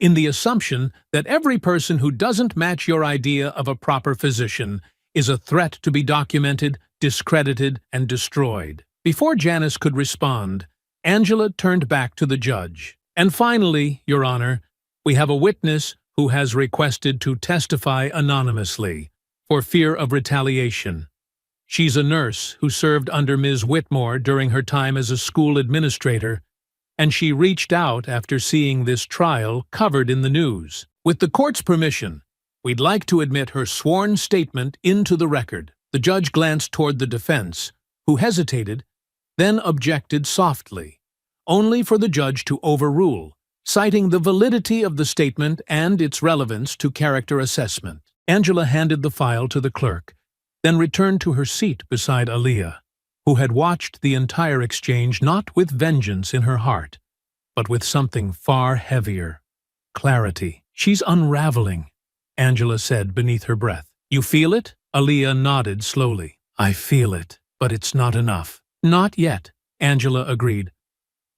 In the assumption that every person who doesn't match your idea of a proper physician is a threat to be documented, discredited, and destroyed. Before Janice could respond, Angela turned back to the judge. And finally, Your Honor, we have a witness who has requested to testify anonymously for fear of retaliation. She's a nurse who served under Ms. Whitmore during her time as a school administrator, and she reached out after seeing this trial covered in the news. With the court's permission, we'd like to admit her sworn statement into the record. The judge glanced toward the defense, who hesitated, then objected softly, only for the judge to overrule, citing the validity of the statement and its relevance to character assessment. Angela handed the file to the clerk, then returned to her seat beside Aaliyah, who had watched the entire exchange not with vengeance in her heart, but with something far heavier. Clarity. She's unraveling, Angela said beneath her breath. You feel it? Aaliyah nodded slowly. I feel it, but it's not enough. Not yet, Angela agreed.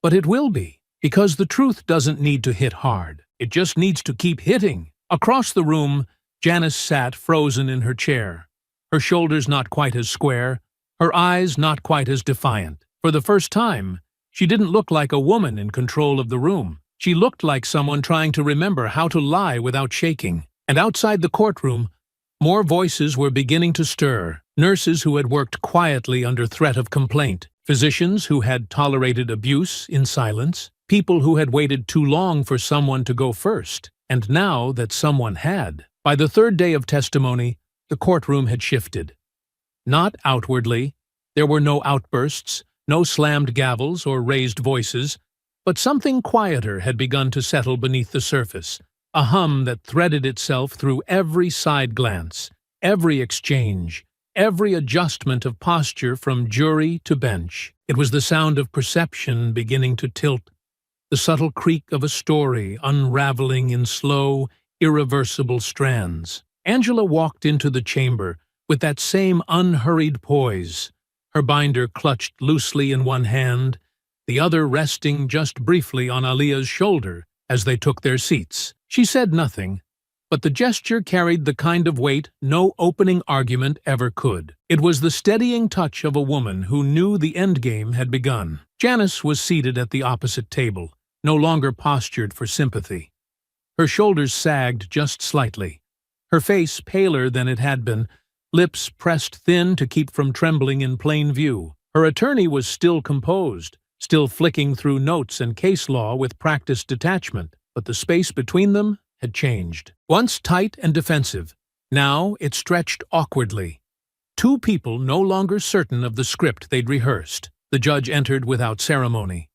But it will be, because the truth doesn't need to hit hard. It just needs to keep hitting. Across the room, Janice sat frozen in her chair, her shoulders not quite as square, her eyes not quite as defiant. For the first time, she didn't look like a woman in control of the room. She looked like someone trying to remember how to lie without shaking. And outside the courtroom, more voices were beginning to stir. Nurses who had worked quietly under threat of complaint, physicians who had tolerated abuse in silence, people who had waited too long for someone to go first. And now that someone had, by the third day of testimony, the courtroom had shifted. Not outwardly, there were no outbursts, no slammed gavels or raised voices, but something quieter had begun to settle beneath the surface, a hum that threaded itself through every side glance, every exchange, every adjustment of posture from jury to bench. It was the sound of perception beginning to tilt, the subtle creak of a story unraveling in slow, irreversible strands. Angela walked into the chamber with that same unhurried poise, her binder clutched loosely in one hand, the other resting just briefly on Aaliyah's shoulder as they took their seats. She said nothing, but the gesture carried the kind of weight no opening argument ever could. It was the steadying touch of a woman who knew the endgame had begun. Janice was seated at the opposite table, no longer postured for sympathy. Her shoulders sagged just slightly, her face paler than it had been, lips pressed thin to keep from trembling in plain view. Her attorney was still composed, still flicking through notes and case law with practiced detachment, but the space between them had changed. Once tight and defensive, now it stretched awkwardly. Two people no longer certain of the script they'd rehearsed. The judge entered without ceremony.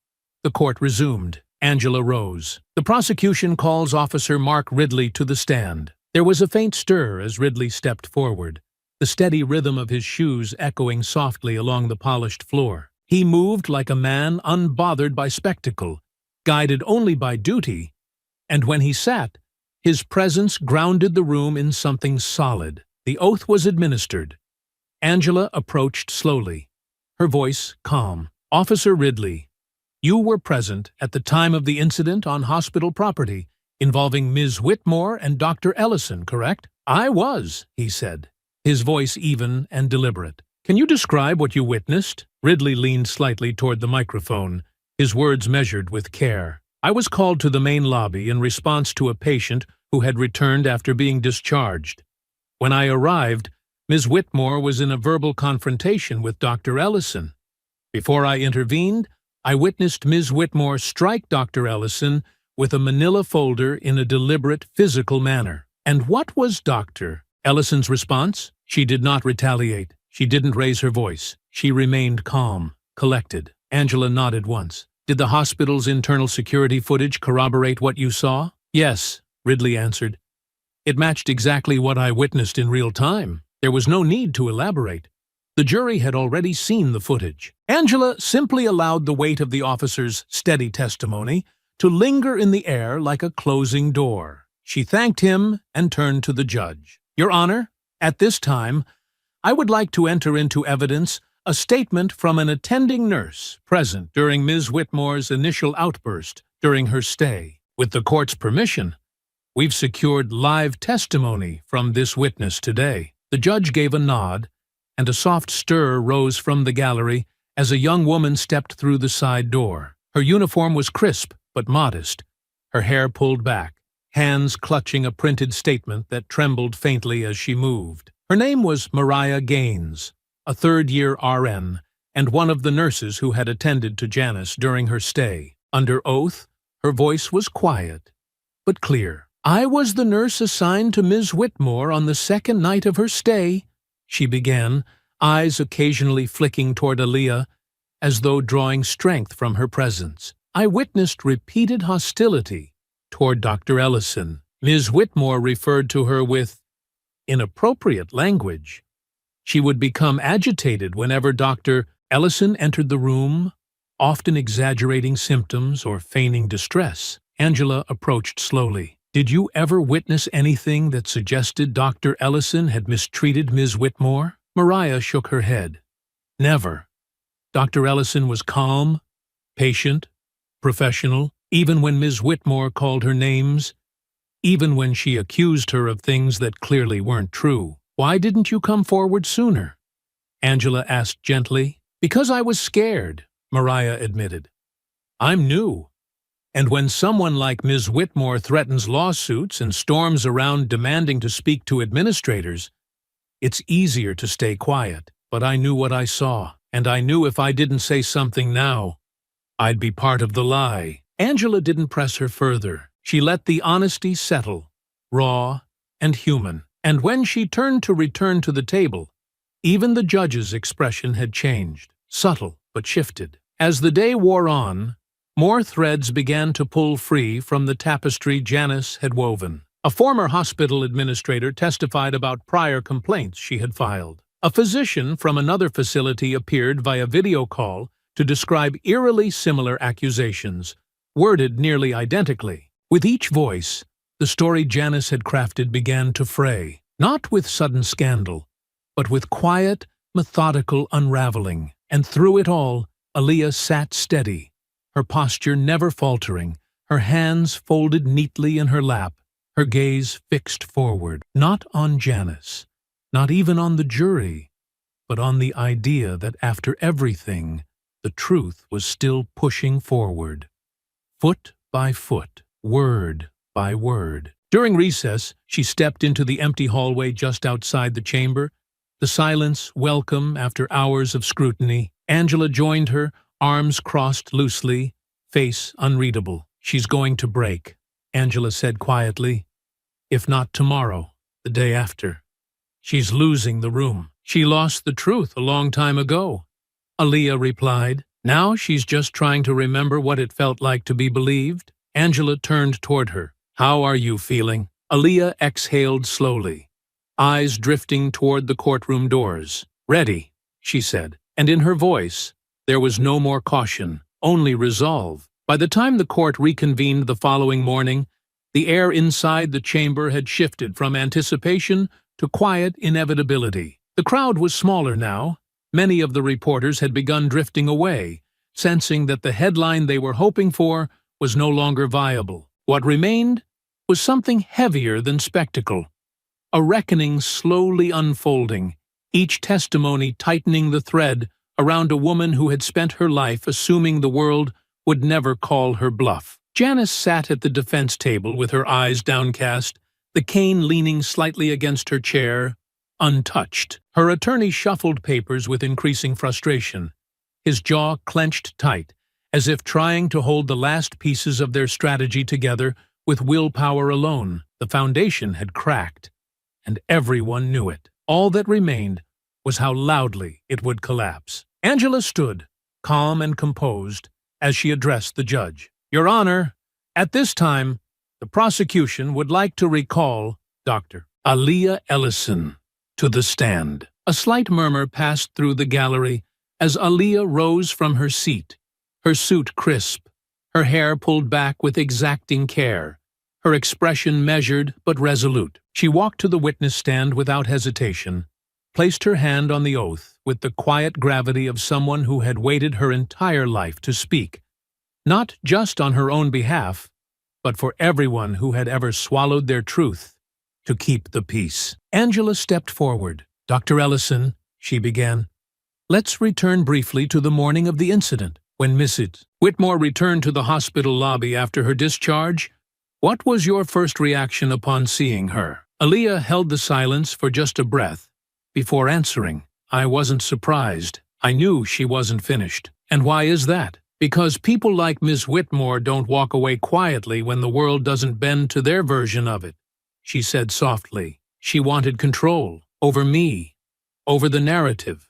The court resumed. Angela rose. The prosecution calls Officer Mark Ridley to the stand. There was a faint stir as Ridley stepped forward, the steady rhythm of his shoes echoing softly along the polished floor. He moved like a man unbothered by spectacle, guided only by duty, and when he sat, his presence grounded the room in something solid. The oath was administered. Angela approached slowly, her voice calm. "Officer Ridley, you were present at the time of the incident on hospital property involving Ms. Whitmore and Dr. Ellison, correct?" "I was," he said, his voice even and deliberate. "Can you describe what you witnessed?" Ridley leaned slightly toward the microphone, his words measured with care. "I was called to the main lobby in response to a patient who had returned after being discharged. When I arrived, Ms. Whitmore was in a verbal confrontation with Dr. Ellison. Before I intervened, I witnessed Ms. Whitmore strike Dr. Ellison with a manila folder in a deliberate, physical manner." "And what was Dr. Ellison's response?" "She did not retaliate. She didn't raise her voice. She remained calm, collected." Angela nodded once. "Did the hospital's internal security footage corroborate what you saw?" "Yes," Ridley answered. "It matched exactly what I witnessed in real time. There was no need to elaborate. The jury had already seen the footage." Angela simply allowed the weight of the officer's steady testimony to linger in the air like a closing door. She thanked him and turned to the judge. "Your Honor, at this time, I would like to enter into evidence a statement from an attending nurse present during Ms. Whitmore's initial outburst during her stay. With the court's permission, we've secured live testimony from this witness today." The judge gave a nod, and a soft stir rose from the gallery as a young woman stepped through the side door. Her uniform was crisp but modest, her hair pulled back, hands clutching a printed statement that trembled faintly as she moved. Her name was Mariah Gaines, a third-year RN, and one of the nurses who had attended to Janice during her stay. Under oath, her voice was quiet, but clear. "I was the nurse assigned to Ms. Whitmore on the second night of her stay," she began, eyes occasionally flicking toward Aaliyah, as though drawing strength from her presence. "I witnessed repeated hostility toward Dr. Ellison. Ms. Whitmore referred to her with inappropriate language. She would become agitated whenever Dr. Ellison entered the room, often exaggerating symptoms or feigning distress." Angela approached slowly. "Did you ever witness anything that suggested Dr. Ellison had mistreated Ms. Whitmore?" Mariah shook her head. "Never. Dr. Ellison was calm, patient, professional, even when Ms. Whitmore called her names, even when she accused her of things that clearly weren't true." "Why didn't you come forward sooner?" Angela asked gently. "Because I was scared," Mariah admitted. "I'm new, and when someone like Ms. Whitmore threatens lawsuits and storms around demanding to speak to administrators, it's easier to stay quiet. But I knew what I saw, and I knew if I didn't say something now, I'd be part of the lie." Angela didn't press her further. She let the honesty settle, raw and human. And when she turned to return to the table, even the judge's expression had changed, subtle but shifted. As the day wore on, more threads began to pull free from the tapestry Janice had woven. A former hospital administrator testified about prior complaints she had filed. A physician from another facility appeared via video call to describe eerily similar accusations, worded nearly identically. With each voice, the story Janice had crafted began to fray, not with sudden scandal, but with quiet, methodical unraveling. And through it all, Aaliyah sat steady, her posture never faltering, her hands folded neatly in her lap, her gaze fixed forward, not on Janice, not even on the jury, but on the idea that after everything, the truth was still pushing forward, foot by foot, word by word. During recess, she stepped into the empty hallway just outside the chamber, the silence welcome after hours of scrutiny. Angela joined her, arms crossed loosely, face unreadable. "She's going to break," Angela said quietly. "If not tomorrow, the day after. She's losing the room. She lost the truth a long time ago," Aaliyah replied. "Now she's just trying to remember what it felt like to be believed." Angela turned toward her. "How are you feeling?" Aaliyah exhaled slowly, eyes drifting toward the courtroom doors. "Ready," she said, and in her voice there was no more caution, only resolve. By the time the court reconvened the following morning, the air inside the chamber had shifted from anticipation to quiet inevitability. The crowd was smaller now. Many of the reporters had begun drifting away, sensing that the headline they were hoping for was no longer viable. What remained was something heavier than spectacle. A reckoning slowly unfolding, each testimony tightening the thread around a woman who had spent her life assuming the world would never call her bluff. Janice sat at the defense table with her eyes downcast, the cane leaning slightly against her chair, untouched. Her attorney shuffled papers with increasing frustration, his jaw clenched tight, as if trying to hold the last pieces of their strategy together with willpower alone. The foundation had cracked, and everyone knew it. All that remained was how loudly it would collapse. Angela stood, calm and composed, as she addressed the judge. "Your Honor, at this time, the prosecution would like to recall Dr. Aaliyah Ellison to the stand." A slight murmur passed through the gallery as Aaliyah rose from her seat, her suit crisp, her hair pulled back with exacting care, her expression measured but resolute. She walked to the witness stand without hesitation, placed her hand on the oath with the quiet gravity of someone who had waited her entire life to speak, not just on her own behalf, but for everyone who had ever swallowed their truth to keep the peace. Angela stepped forward. "Dr. Ellison," she began, "let's return briefly to the morning of the incident. When Mrs. Whitmore returned to the hospital lobby after her discharge, what was your first reaction upon seeing her?" Aaliyah held the silence for just a breath before answering. "I wasn't surprised. I knew she wasn't finished." "And why is that?" "Because people like Miss Whitmore don't walk away quietly when the world doesn't bend to their version of it," she said softly. "She wanted control over me, over the narrative,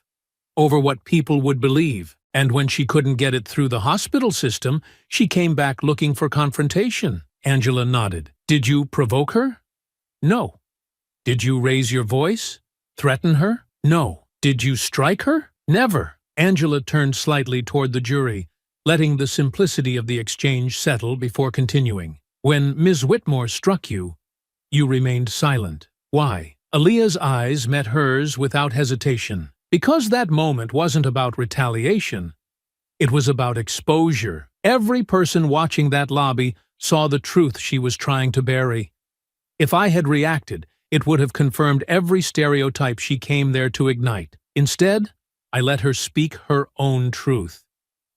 over what people would believe. And when she couldn't get it through the hospital system, she came back looking for confrontation." Angela nodded. "Did you provoke her?" "No." "Did you raise your voice? Threaten her?" "No." "Did you strike her?" "Never." Angela turned slightly toward the jury, letting the simplicity of the exchange settle before continuing. "When Ms. Whitmore struck you, you remained silent. Why?" Aaliyah's eyes met hers without hesitation. "Because that moment wasn't about retaliation. It was about exposure. Every person watching that lobby saw the truth she was trying to bury. If I had reacted, it would have confirmed every stereotype she came there to ignite. Instead, I let her speak her own truth.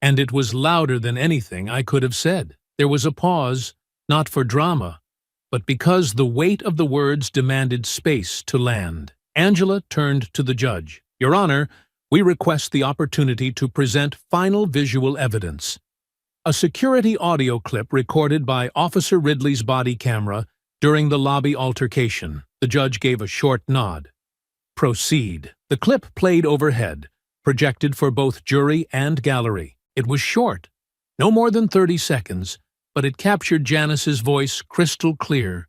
And it was louder than anything I could have said." There was a pause, not for drama, but because the weight of the words demanded space to land. Angela turned to the judge. "Your Honor, we request the opportunity to present final visual evidence." A security audio clip recorded by Officer Ridley's body camera during the lobby altercation. The judge gave a short nod. "Proceed." The clip played overhead, projected for both jury and gallery. It was short, no more than 30 seconds, but it captured Janice's voice crystal clear,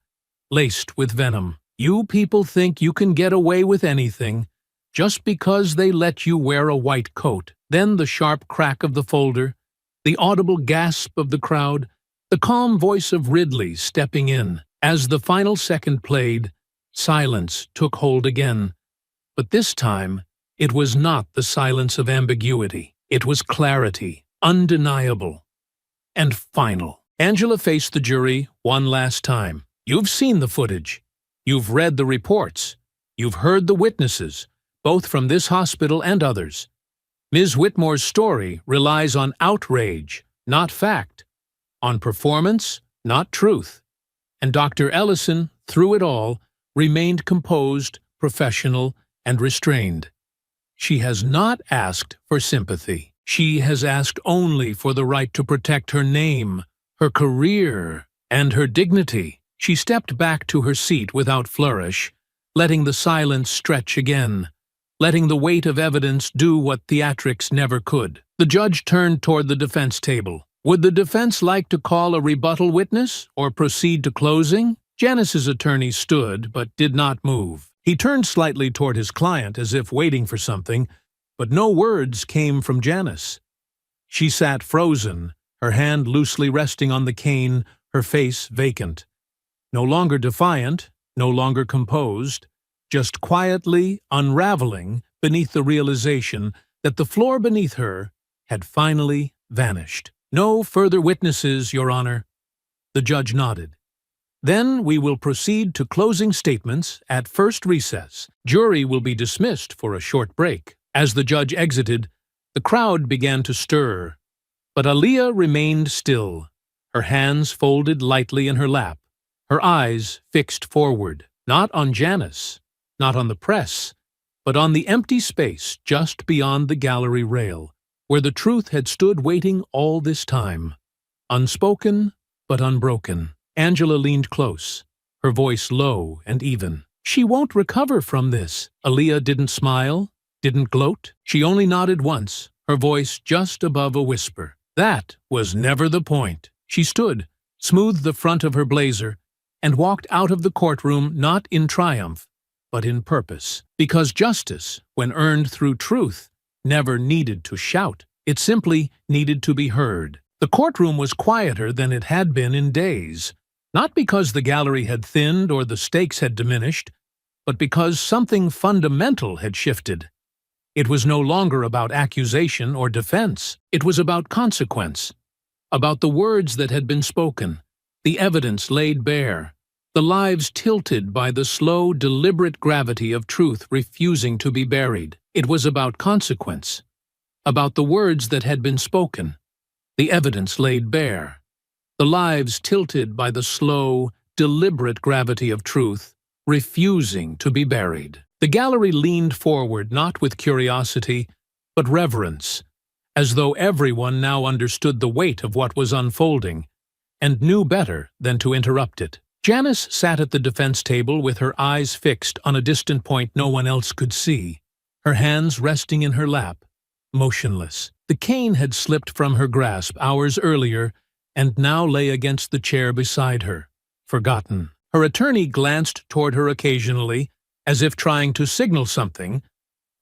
laced with venom. "You people think you can get away with anything just because they let you wear a white coat." Then the sharp crack of the folder, the audible gasp of the crowd, the calm voice of Ridley stepping in. As the final second played, silence took hold again. But this time, it was not the silence of ambiguity. It was clarity, undeniable, and final. Angela faced the jury one last time. "You've seen the footage. You've read the reports. You've heard the witnesses, both from this hospital and others. Ms. Whitmore's story relies on outrage, not fact, on performance, not truth. And Dr. Ellison, through it all, remained composed, professional, and restrained. She has not asked for sympathy. She has asked only for the right to protect her name, her career, and her dignity." She stepped back to her seat without flourish, letting the silence stretch again, letting the weight of evidence do what theatrics never could. The judge turned toward the defense table. "Would the defense like to call a rebuttal witness or proceed to closing?" Janice's attorney stood but did not move. He turned slightly toward his client as if waiting for something, but no words came from Janice. She sat frozen, her hand loosely resting on the cane, her face vacant. No longer defiant, no longer composed, just quietly unraveling beneath the realization that the floor beneath her had finally vanished. "No further witnesses, Your Honor." The judge nodded. "Then we will proceed to closing statements at first recess. Jury will be dismissed for a short break." As the judge exited, the crowd began to stir, but Aaliyah remained still, her hands folded lightly in her lap, her eyes fixed forward, not on Janice, not on the press, but on the empty space just beyond the gallery rail, where the truth had stood waiting all this time. Unspoken, but unbroken. Angela leaned close, her voice low and even. "She won't recover from this." Aaliyah didn't smile, didn't gloat. She only nodded once, her voice just above a whisper. "That was never the point." She stood, smoothed the front of her blazer, and walked out of the courtroom not in triumph, but in purpose. Because justice, when earned through truth, never needed to shout. It simply needed to be heard. The courtroom was quieter than it had been in days, not because the gallery had thinned or the stakes had diminished, but because something fundamental had shifted. It was no longer about accusation or defense. It was about consequence, about the words that had been spoken, the evidence laid bare, the lives tilted by the slow, deliberate gravity of truth refusing to be buried. It was about consequence, about the words that had been spoken, the evidence laid bare, the lives tilted by the slow, deliberate gravity of truth refusing to be buried. The gallery leaned forward not with curiosity, but reverence, as though everyone now understood the weight of what was unfolding, and knew better than to interrupt it. Janice sat at the defense table with her eyes fixed on a distant point no one else could see, her hands resting in her lap, motionless. The cane had slipped from her grasp hours earlier and now lay against the chair beside her, forgotten. Her attorney glanced toward her occasionally, as if trying to signal something,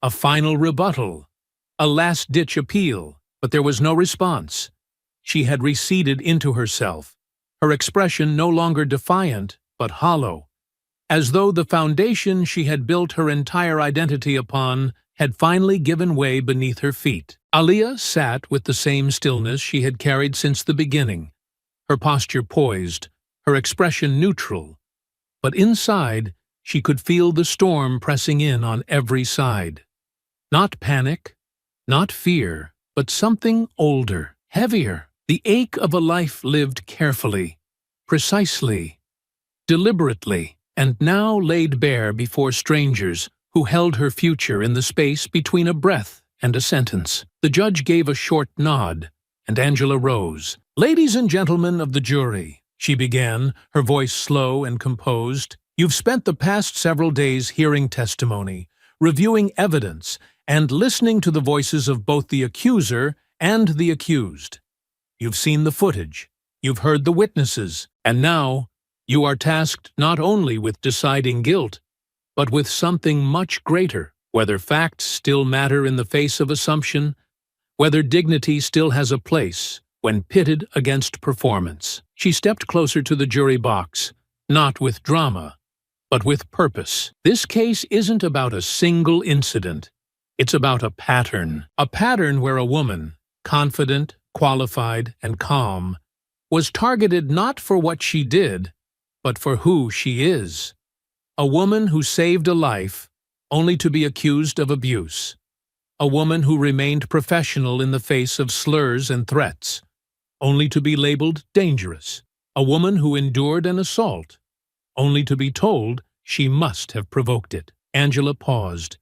a final rebuttal, a last-ditch appeal, but there was no response. She had receded into herself, her expression no longer defiant, but hollow, as though the foundation she had built her entire identity upon had finally given way beneath her feet. Aaliyah sat with the same stillness she had carried since the beginning, her posture poised, her expression neutral, but inside she could feel the storm pressing in on every side. Not panic, not fear, but something older, heavier. The ache of a life lived carefully, precisely, deliberately, and now laid bare before strangers who held her future in the space between a breath and a sentence. The judge gave a short nod, and Angela rose. "Ladies and gentlemen of the jury," she began, her voice slow and composed, "you've spent the past several days hearing testimony, reviewing evidence, and listening to the voices of both the accuser and the accused. You've seen the footage, you've heard the witnesses, and now you are tasked not only with deciding guilt, but with something much greater, whether facts still matter in the face of assumption, whether dignity still has a place when pitted against performance." She stepped closer to the jury box, not with drama, but with purpose. This case isn't about a single incident. It's about a pattern where a woman, confident, qualified, and calm, was targeted not for what she did, but for who she is. A woman who saved a life, only to be accused of abuse. A woman who remained professional in the face of slurs and threats, only to be labeled dangerous. A woman who endured an assault, only to be told she must have provoked it. Angela paused,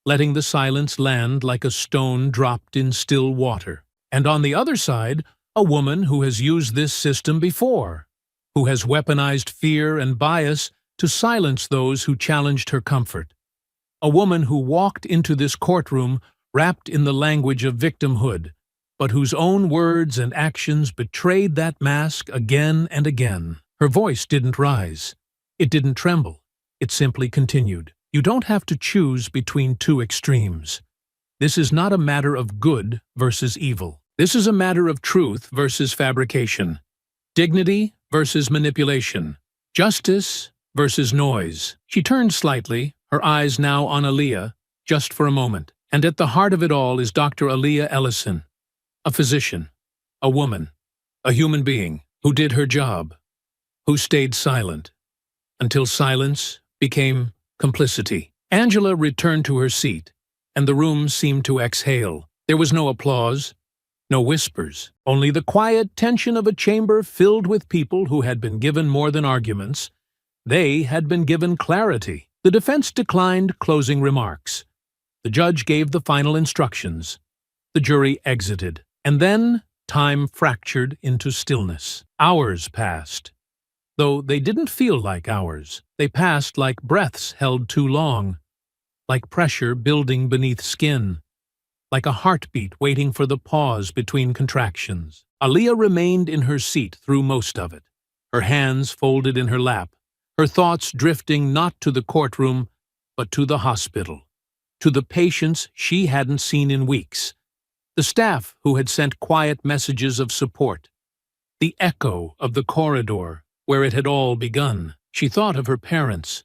letting the silence land like a stone dropped in still water. And on the other side, a woman who has used this system before, who has weaponized fear and bias to silence those who challenged her comfort. A woman who walked into this courtroom wrapped in the language of victimhood, but whose own words and actions betrayed that mask again and again. Her voice didn't rise. It didn't tremble. It simply continued. You don't have to choose between two extremes. This is not a matter of good versus evil. This is a matter of truth versus fabrication, dignity versus manipulation, justice versus noise. She turned slightly, her eyes now on Aaliyah, just for a moment. And at the heart of it all is Dr. Aaliyah Ellison, a physician, a woman, a human being, who did her job, who stayed silent, until silence became complicity. Angela returned to her seat, and the room seemed to exhale. There was no applause, no whispers, only the quiet tension of a chamber filled with people who had been given more than arguments. They had been given clarity. The defense declined closing remarks. The judge gave the final instructions. The jury exited. And then time fractured into stillness. Hours passed. Though they didn't feel like hours, they passed like breaths held too long, like pressure building beneath skin, like a heartbeat waiting for the pause between contractions. Aaliyah remained in her seat through most of it, her hands folded in her lap, her thoughts drifting not to the courtroom, but to the hospital, to the patients she hadn't seen in weeks, the staff who had sent quiet messages of support, the echo of the corridor where it had all begun. She thought of her parents,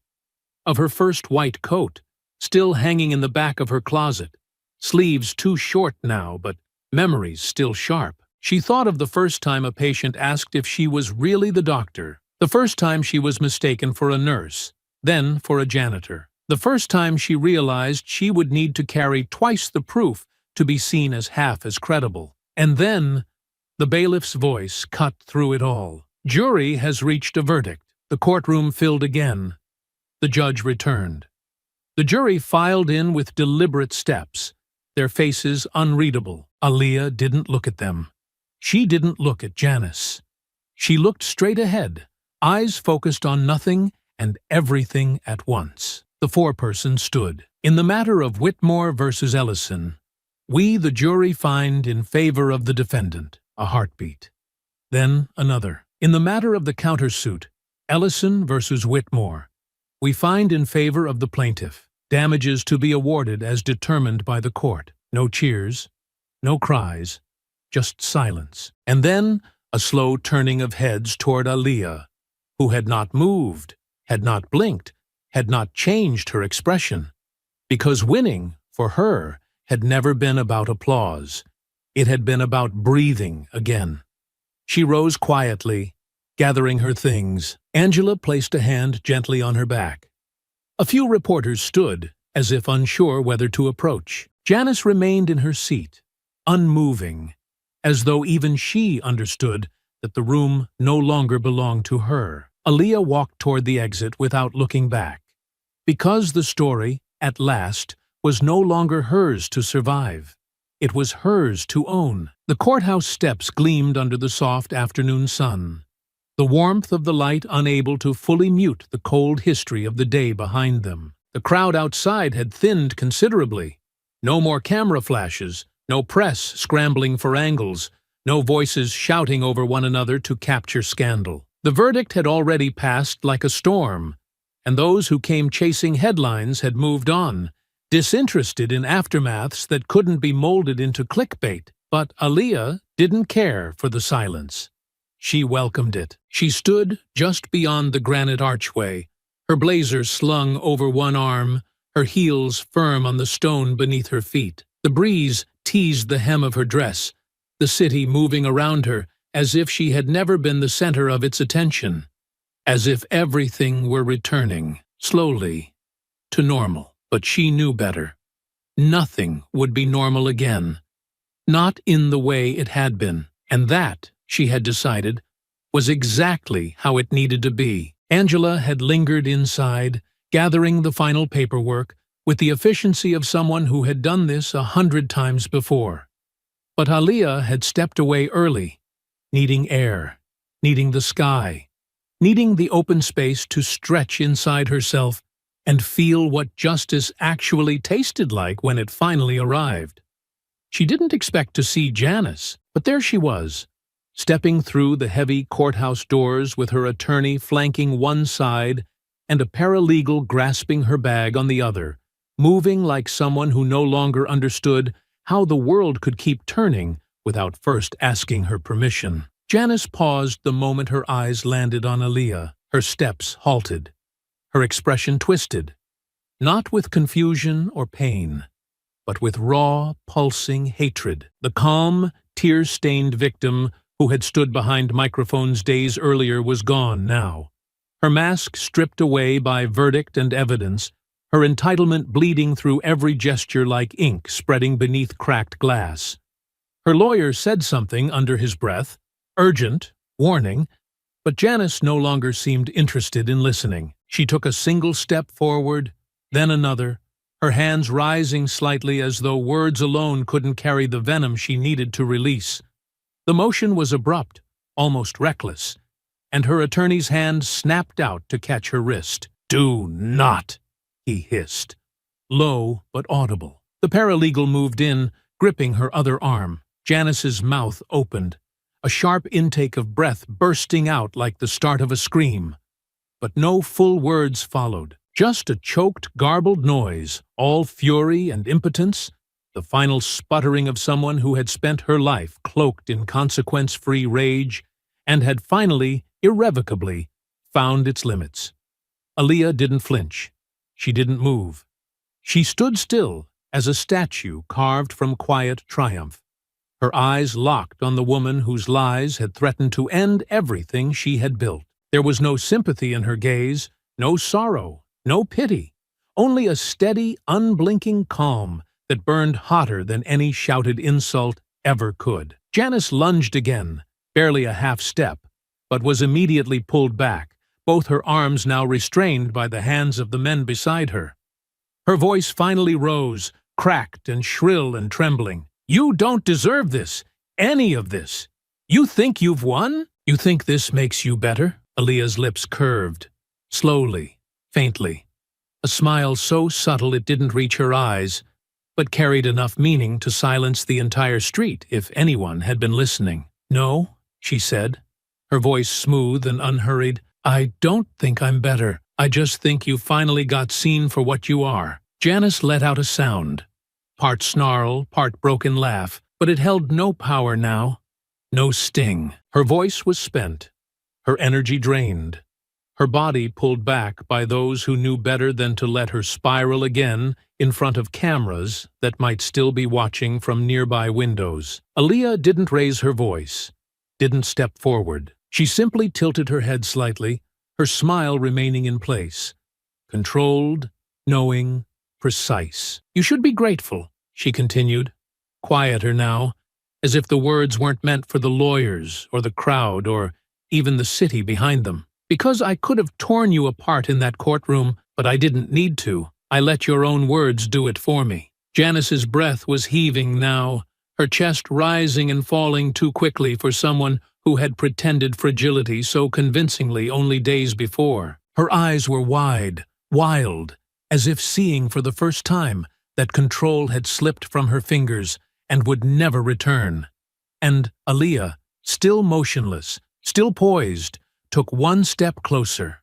of her first white coat, still hanging in the back of her closet, sleeves too short now, but memories still sharp. She thought of the first time a patient asked if she was really the doctor, the first time she was mistaken for a nurse, then for a janitor, the first time she realized she would need to carry twice the proof to be seen as half as credible. And then the bailiff's voice cut through it all. Jury has reached a verdict. The courtroom filled again. The judge returned. The jury filed in with deliberate steps, their faces unreadable. Aaliyah didn't look at them. She didn't look at Janice. She looked straight ahead, eyes focused on nothing and everything at once. The foreperson stood. In the matter of Whitmore versus Ellison, we, the jury, find in favor of the defendant. A heartbeat. Then another. In the matter of the countersuit, Ellison versus Whitmore, we find in favor of the plaintiff. Damages to be awarded as determined by the court. No cheers, no cries, just silence. And then a slow turning of heads toward Aaliyah, who had not moved, had not blinked, had not changed her expression. Because winning, for her, had never been about applause. It had been about breathing again. She rose quietly, gathering her things. Angela placed a hand gently on her back. A few reporters stood, as if unsure whether to approach. Janice remained in her seat, unmoving, as though even she understood that the room no longer belonged to her. Aaliyah walked toward the exit without looking back. Because the story, at last, was no longer hers to survive. It was hers to own. The courthouse steps gleamed under the soft afternoon sun, the warmth of the light unable to fully mute the cold history of the day behind them. The crowd outside had thinned considerably. No more camera flashes, no press scrambling for angles, no voices shouting over one another to capture scandal. The verdict had already passed like a storm, and those who came chasing headlines had moved on, disinterested in aftermaths that couldn't be molded into clickbait. But Aaliyah didn't care for the silence. She welcomed it. She stood just beyond the granite archway, her blazer slung over one arm, her heels firm on the stone beneath her feet. The breeze teased the hem of her dress, the city moving around her as if she had never been the center of its attention, as if everything were returning, slowly, to normal. But she knew better. Nothing would be normal again. Not in the way it had been. And that, she had decided, was exactly how it needed to be. Angela had lingered inside, gathering the final paperwork, with the efficiency of someone who had done this 100 times before. But Aaliyah had stepped away early, needing air, needing the sky, needing the open space to stretch inside herself and feel what justice actually tasted like when it finally arrived. She didn't expect to see Janice, but there she was, stepping through the heavy courthouse doors with her attorney flanking one side and a paralegal grasping her bag on the other, moving like someone who no longer understood how the world could keep turning without first asking her permission. Janice paused the moment her eyes landed on Aaliyah. Her steps halted. Her expression twisted. not with confusion or pain, but with raw, pulsing hatred. The calm, tear-stained victim who had stood behind microphones days earlier was gone now. Her mask stripped away by verdict and evidence, her entitlement bleeding through every gesture like ink spreading beneath cracked glass. Her lawyer said something under his breath, urgent, warning, but Janice no longer seemed interested in listening. She took a single step forward, then another, her hands rising slightly as though words alone couldn't carry the venom she needed to release. The motion was abrupt, almost reckless, and her attorney's hand snapped out to catch her wrist. "Do not!" he hissed, low but audible. The paralegal moved in, gripping her other arm. Janice's mouth opened, a sharp intake of breath bursting out like the start of a scream. But no full words followed, just a choked, garbled noise, all fury and impotence, the final sputtering of someone who had spent her life cloaked in consequence-free rage and had finally, irrevocably, found its limits. Aaliyah didn't flinch. She didn't move. She stood still as a statue carved from quiet triumph, her eyes locked on the woman whose lies had threatened to end everything she had built. There was no sympathy in her gaze, no sorrow, no pity, only a steady, unblinking calm that burned hotter than any shouted insult ever could. Janice lunged again, barely a half step, but was immediately pulled back, both her arms now restrained by the hands of the men beside her. Her voice finally rose, cracked and shrill and trembling. "You don't deserve this, any of this. You think you've won? You think this makes you better?" Aaliyah's lips curved, slowly, faintly. A smile so subtle it didn't reach her eyes, but carried enough meaning to silence the entire street if anyone had been listening. "No," she said, her voice smooth and unhurried. "I don't think I'm better. I just think you finally got seen for what you are." Janice let out a sound, part snarl, part broken laugh, but it held no power now, no sting. Her voice was spent, her energy drained, her body pulled back by those who knew better than to let her spiral again in front of cameras that might still be watching from nearby windows. Aaliyah didn't raise her voice, didn't step forward. She simply tilted her head slightly, her smile remaining in place, controlled, knowing, precise. "You should be grateful," she continued, quieter now, as if the words weren't meant for the lawyers or the crowd or even the city behind them. "Because I could have torn you apart in that courtroom, but I didn't need to. I let your own words do it for me." Janice's breath was heaving now, her chest rising and falling too quickly for someone who had pretended fragility so convincingly only days before. Her eyes were wide, wild, as if seeing for the first time that control had slipped from her fingers and would never return. And Aaliyah, still motionless, still poised, took one step closer.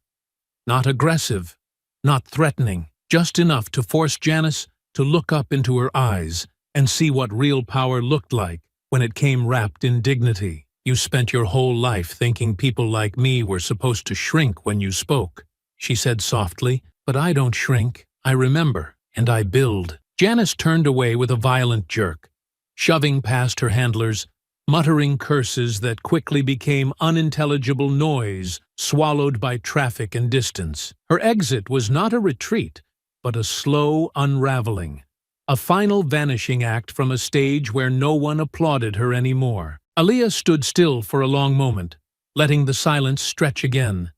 Not aggressive, not threatening, just enough to force Janice to look up into her eyes and see what real power looked like when it came wrapped in dignity. "You spent your whole life thinking people like me were supposed to shrink when you spoke," she said softly, "but I don't shrink. I remember, and I build." Janice turned away with a violent jerk, shoving past her handlers, muttering curses that quickly became unintelligible noise swallowed by traffic and distance. Her exit was not a retreat, but a slow unraveling, a final vanishing act from a stage where no one applauded her anymore. Aaliyah stood still for a long moment, letting the silence stretch again,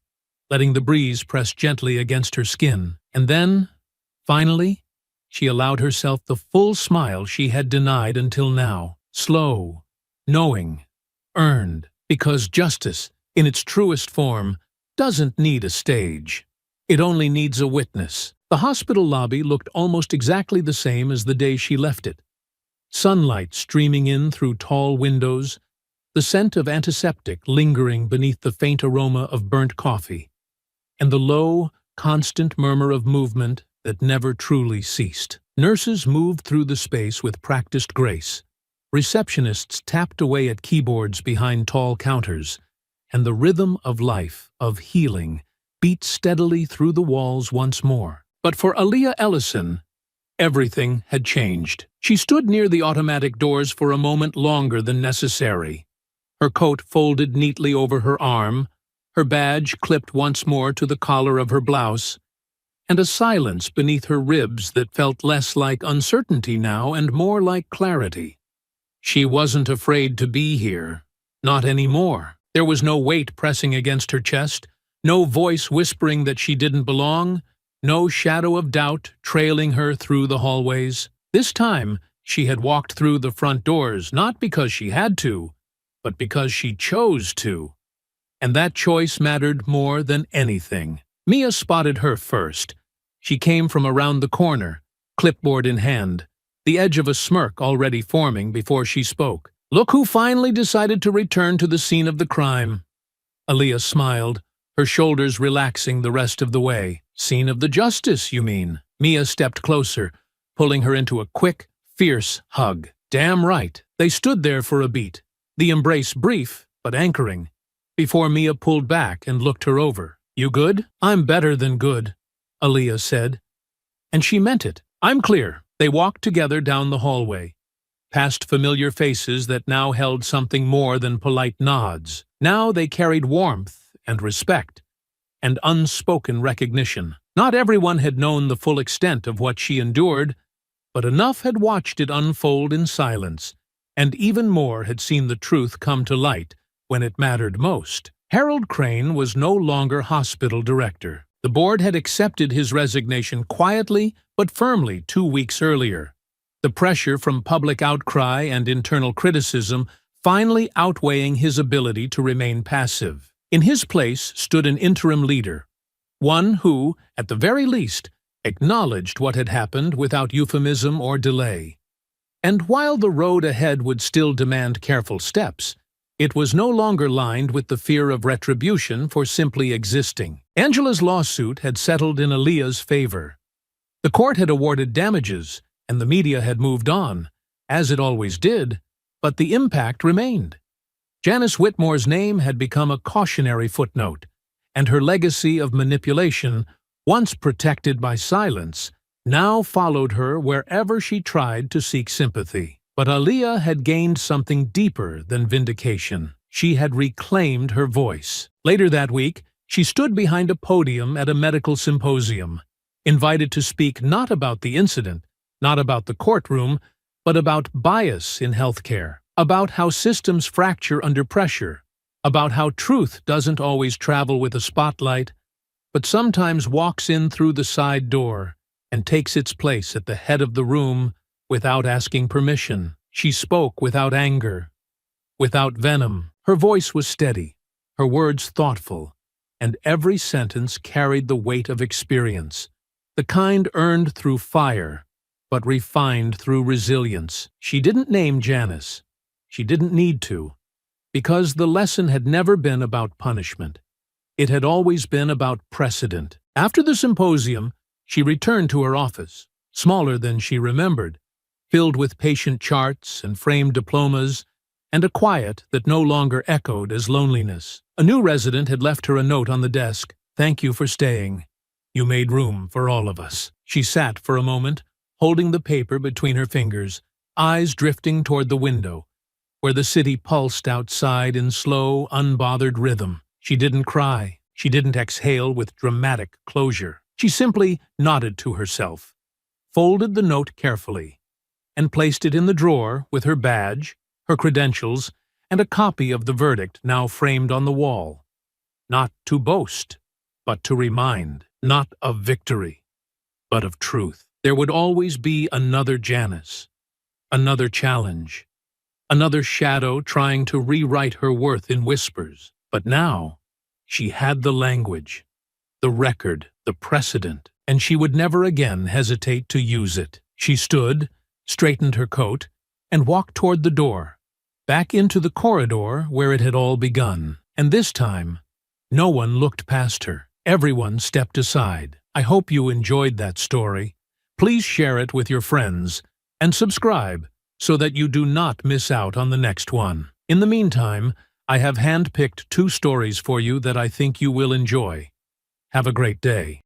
letting the breeze press gently against her skin. And then, finally, she allowed herself the full smile she had denied until now, slow, knowing, earned, because justice, in its truest form, doesn't need a stage. It only needs a witness. The hospital lobby looked almost exactly the same as the day she left it. Sunlight streaming in through tall windows, the scent of antiseptic lingering beneath the faint aroma of burnt coffee, and the low, constant murmur of movement that never truly ceased. Nurses moved through the space with practiced grace. Receptionists tapped away at keyboards behind tall counters, and the rhythm of life, of healing, beat steadily through the walls once more. But for Aaliyah Ellison, everything had changed. She stood near the automatic doors for a moment longer than necessary, her coat folded neatly over her arm, her badge clipped once more to the collar of her blouse, and a silence beneath her ribs that felt less like uncertainty now and more like clarity. She wasn't afraid to be here. Not anymore. There was no weight pressing against her chest, no voice whispering that she didn't belong, no shadow of doubt trailing her through the hallways. This time, she had walked through the front doors not because she had to, but because she chose to. And that choice mattered more than anything. Mia spotted her first. She came from around the corner, clipboard in hand, the edge of a smirk already forming before she spoke. "Look who finally decided to return to the scene of the crime." Aaliyah smiled, her shoulders relaxing the rest of the way. "Scene of the justice, you mean?" Mia stepped closer, pulling her into a quick, fierce hug. "Damn right." They stood there for a beat, the embrace brief but anchoring, before Mia pulled back and looked her over. "You good?" "I'm better than good," Aaliyah said. And she meant it. "I'm clear." They walked together down the hallway, past familiar faces that now held something more than polite nods. Now they carried warmth and respect, and unspoken recognition. Not everyone had known the full extent of what she endured, but enough had watched it unfold in silence, and even more had seen the truth come to light when it mattered most. Harold Crane was no longer hospital director. The board had accepted his resignation quietly but firmly 2 weeks earlier, the pressure from public outcry and internal criticism finally outweighing his ability to remain passive. In his place stood an interim leader, one who, at the very least, acknowledged what had happened without euphemism or delay. And while the road ahead would still demand careful steps, it was no longer lined with the fear of retribution for simply existing. Angela's lawsuit had settled in Aaliyah's favor. The court had awarded damages, and the media had moved on, as it always did, but the impact remained. Janice Whitmore's name had become a cautionary footnote, and her legacy of manipulation, once protected by silence, now followed her wherever she tried to seek sympathy. But Aaliyah had gained something deeper than vindication. She had reclaimed her voice. Later that week, she stood behind a podium at a medical symposium, invited to speak not about the incident, not about the courtroom, but about bias in healthcare, about how systems fracture under pressure, about how truth doesn't always travel with a spotlight, but sometimes walks in through the side door and takes its place at the head of the room without asking permission. She spoke without anger, without venom. Her voice was steady, her words thoughtful, and every sentence carried the weight of experience, the kind earned through fire, but refined through resilience. She didn't name Janice. She didn't need to, because the lesson had never been about punishment. It had always been about precedent. After the symposium, she returned to her office, smaller than she remembered, filled with patient charts and framed diplomas, and a quiet that no longer echoed as loneliness. A new resident had left her a note on the desk. "Thank you for staying. You made room for all of us." She sat for a moment, holding the paper between her fingers, eyes drifting toward the window, where the city pulsed outside in slow, unbothered rhythm. She didn't cry. She didn't exhale with dramatic closure. She simply nodded to herself, folded the note carefully, and placed it in the drawer with her badge, her credentials, and a copy of the verdict now framed on the wall. Not to boast, but to remind, not of victory, but of truth. There would always be another Janice, another challenge, another shadow trying to rewrite her worth in whispers. But now, she had the language, the record, the precedent, and she would never again hesitate to use it. She stood, straightened her coat, and walked toward the door, back into the corridor where it had all begun. And this time, no one looked past her. Everyone stepped aside. I hope you enjoyed that story. Please share it with your friends, and subscribe so that you do not miss out on the next one. In the meantime, I have handpicked 2 stories for you that I think you will enjoy. Have a great day.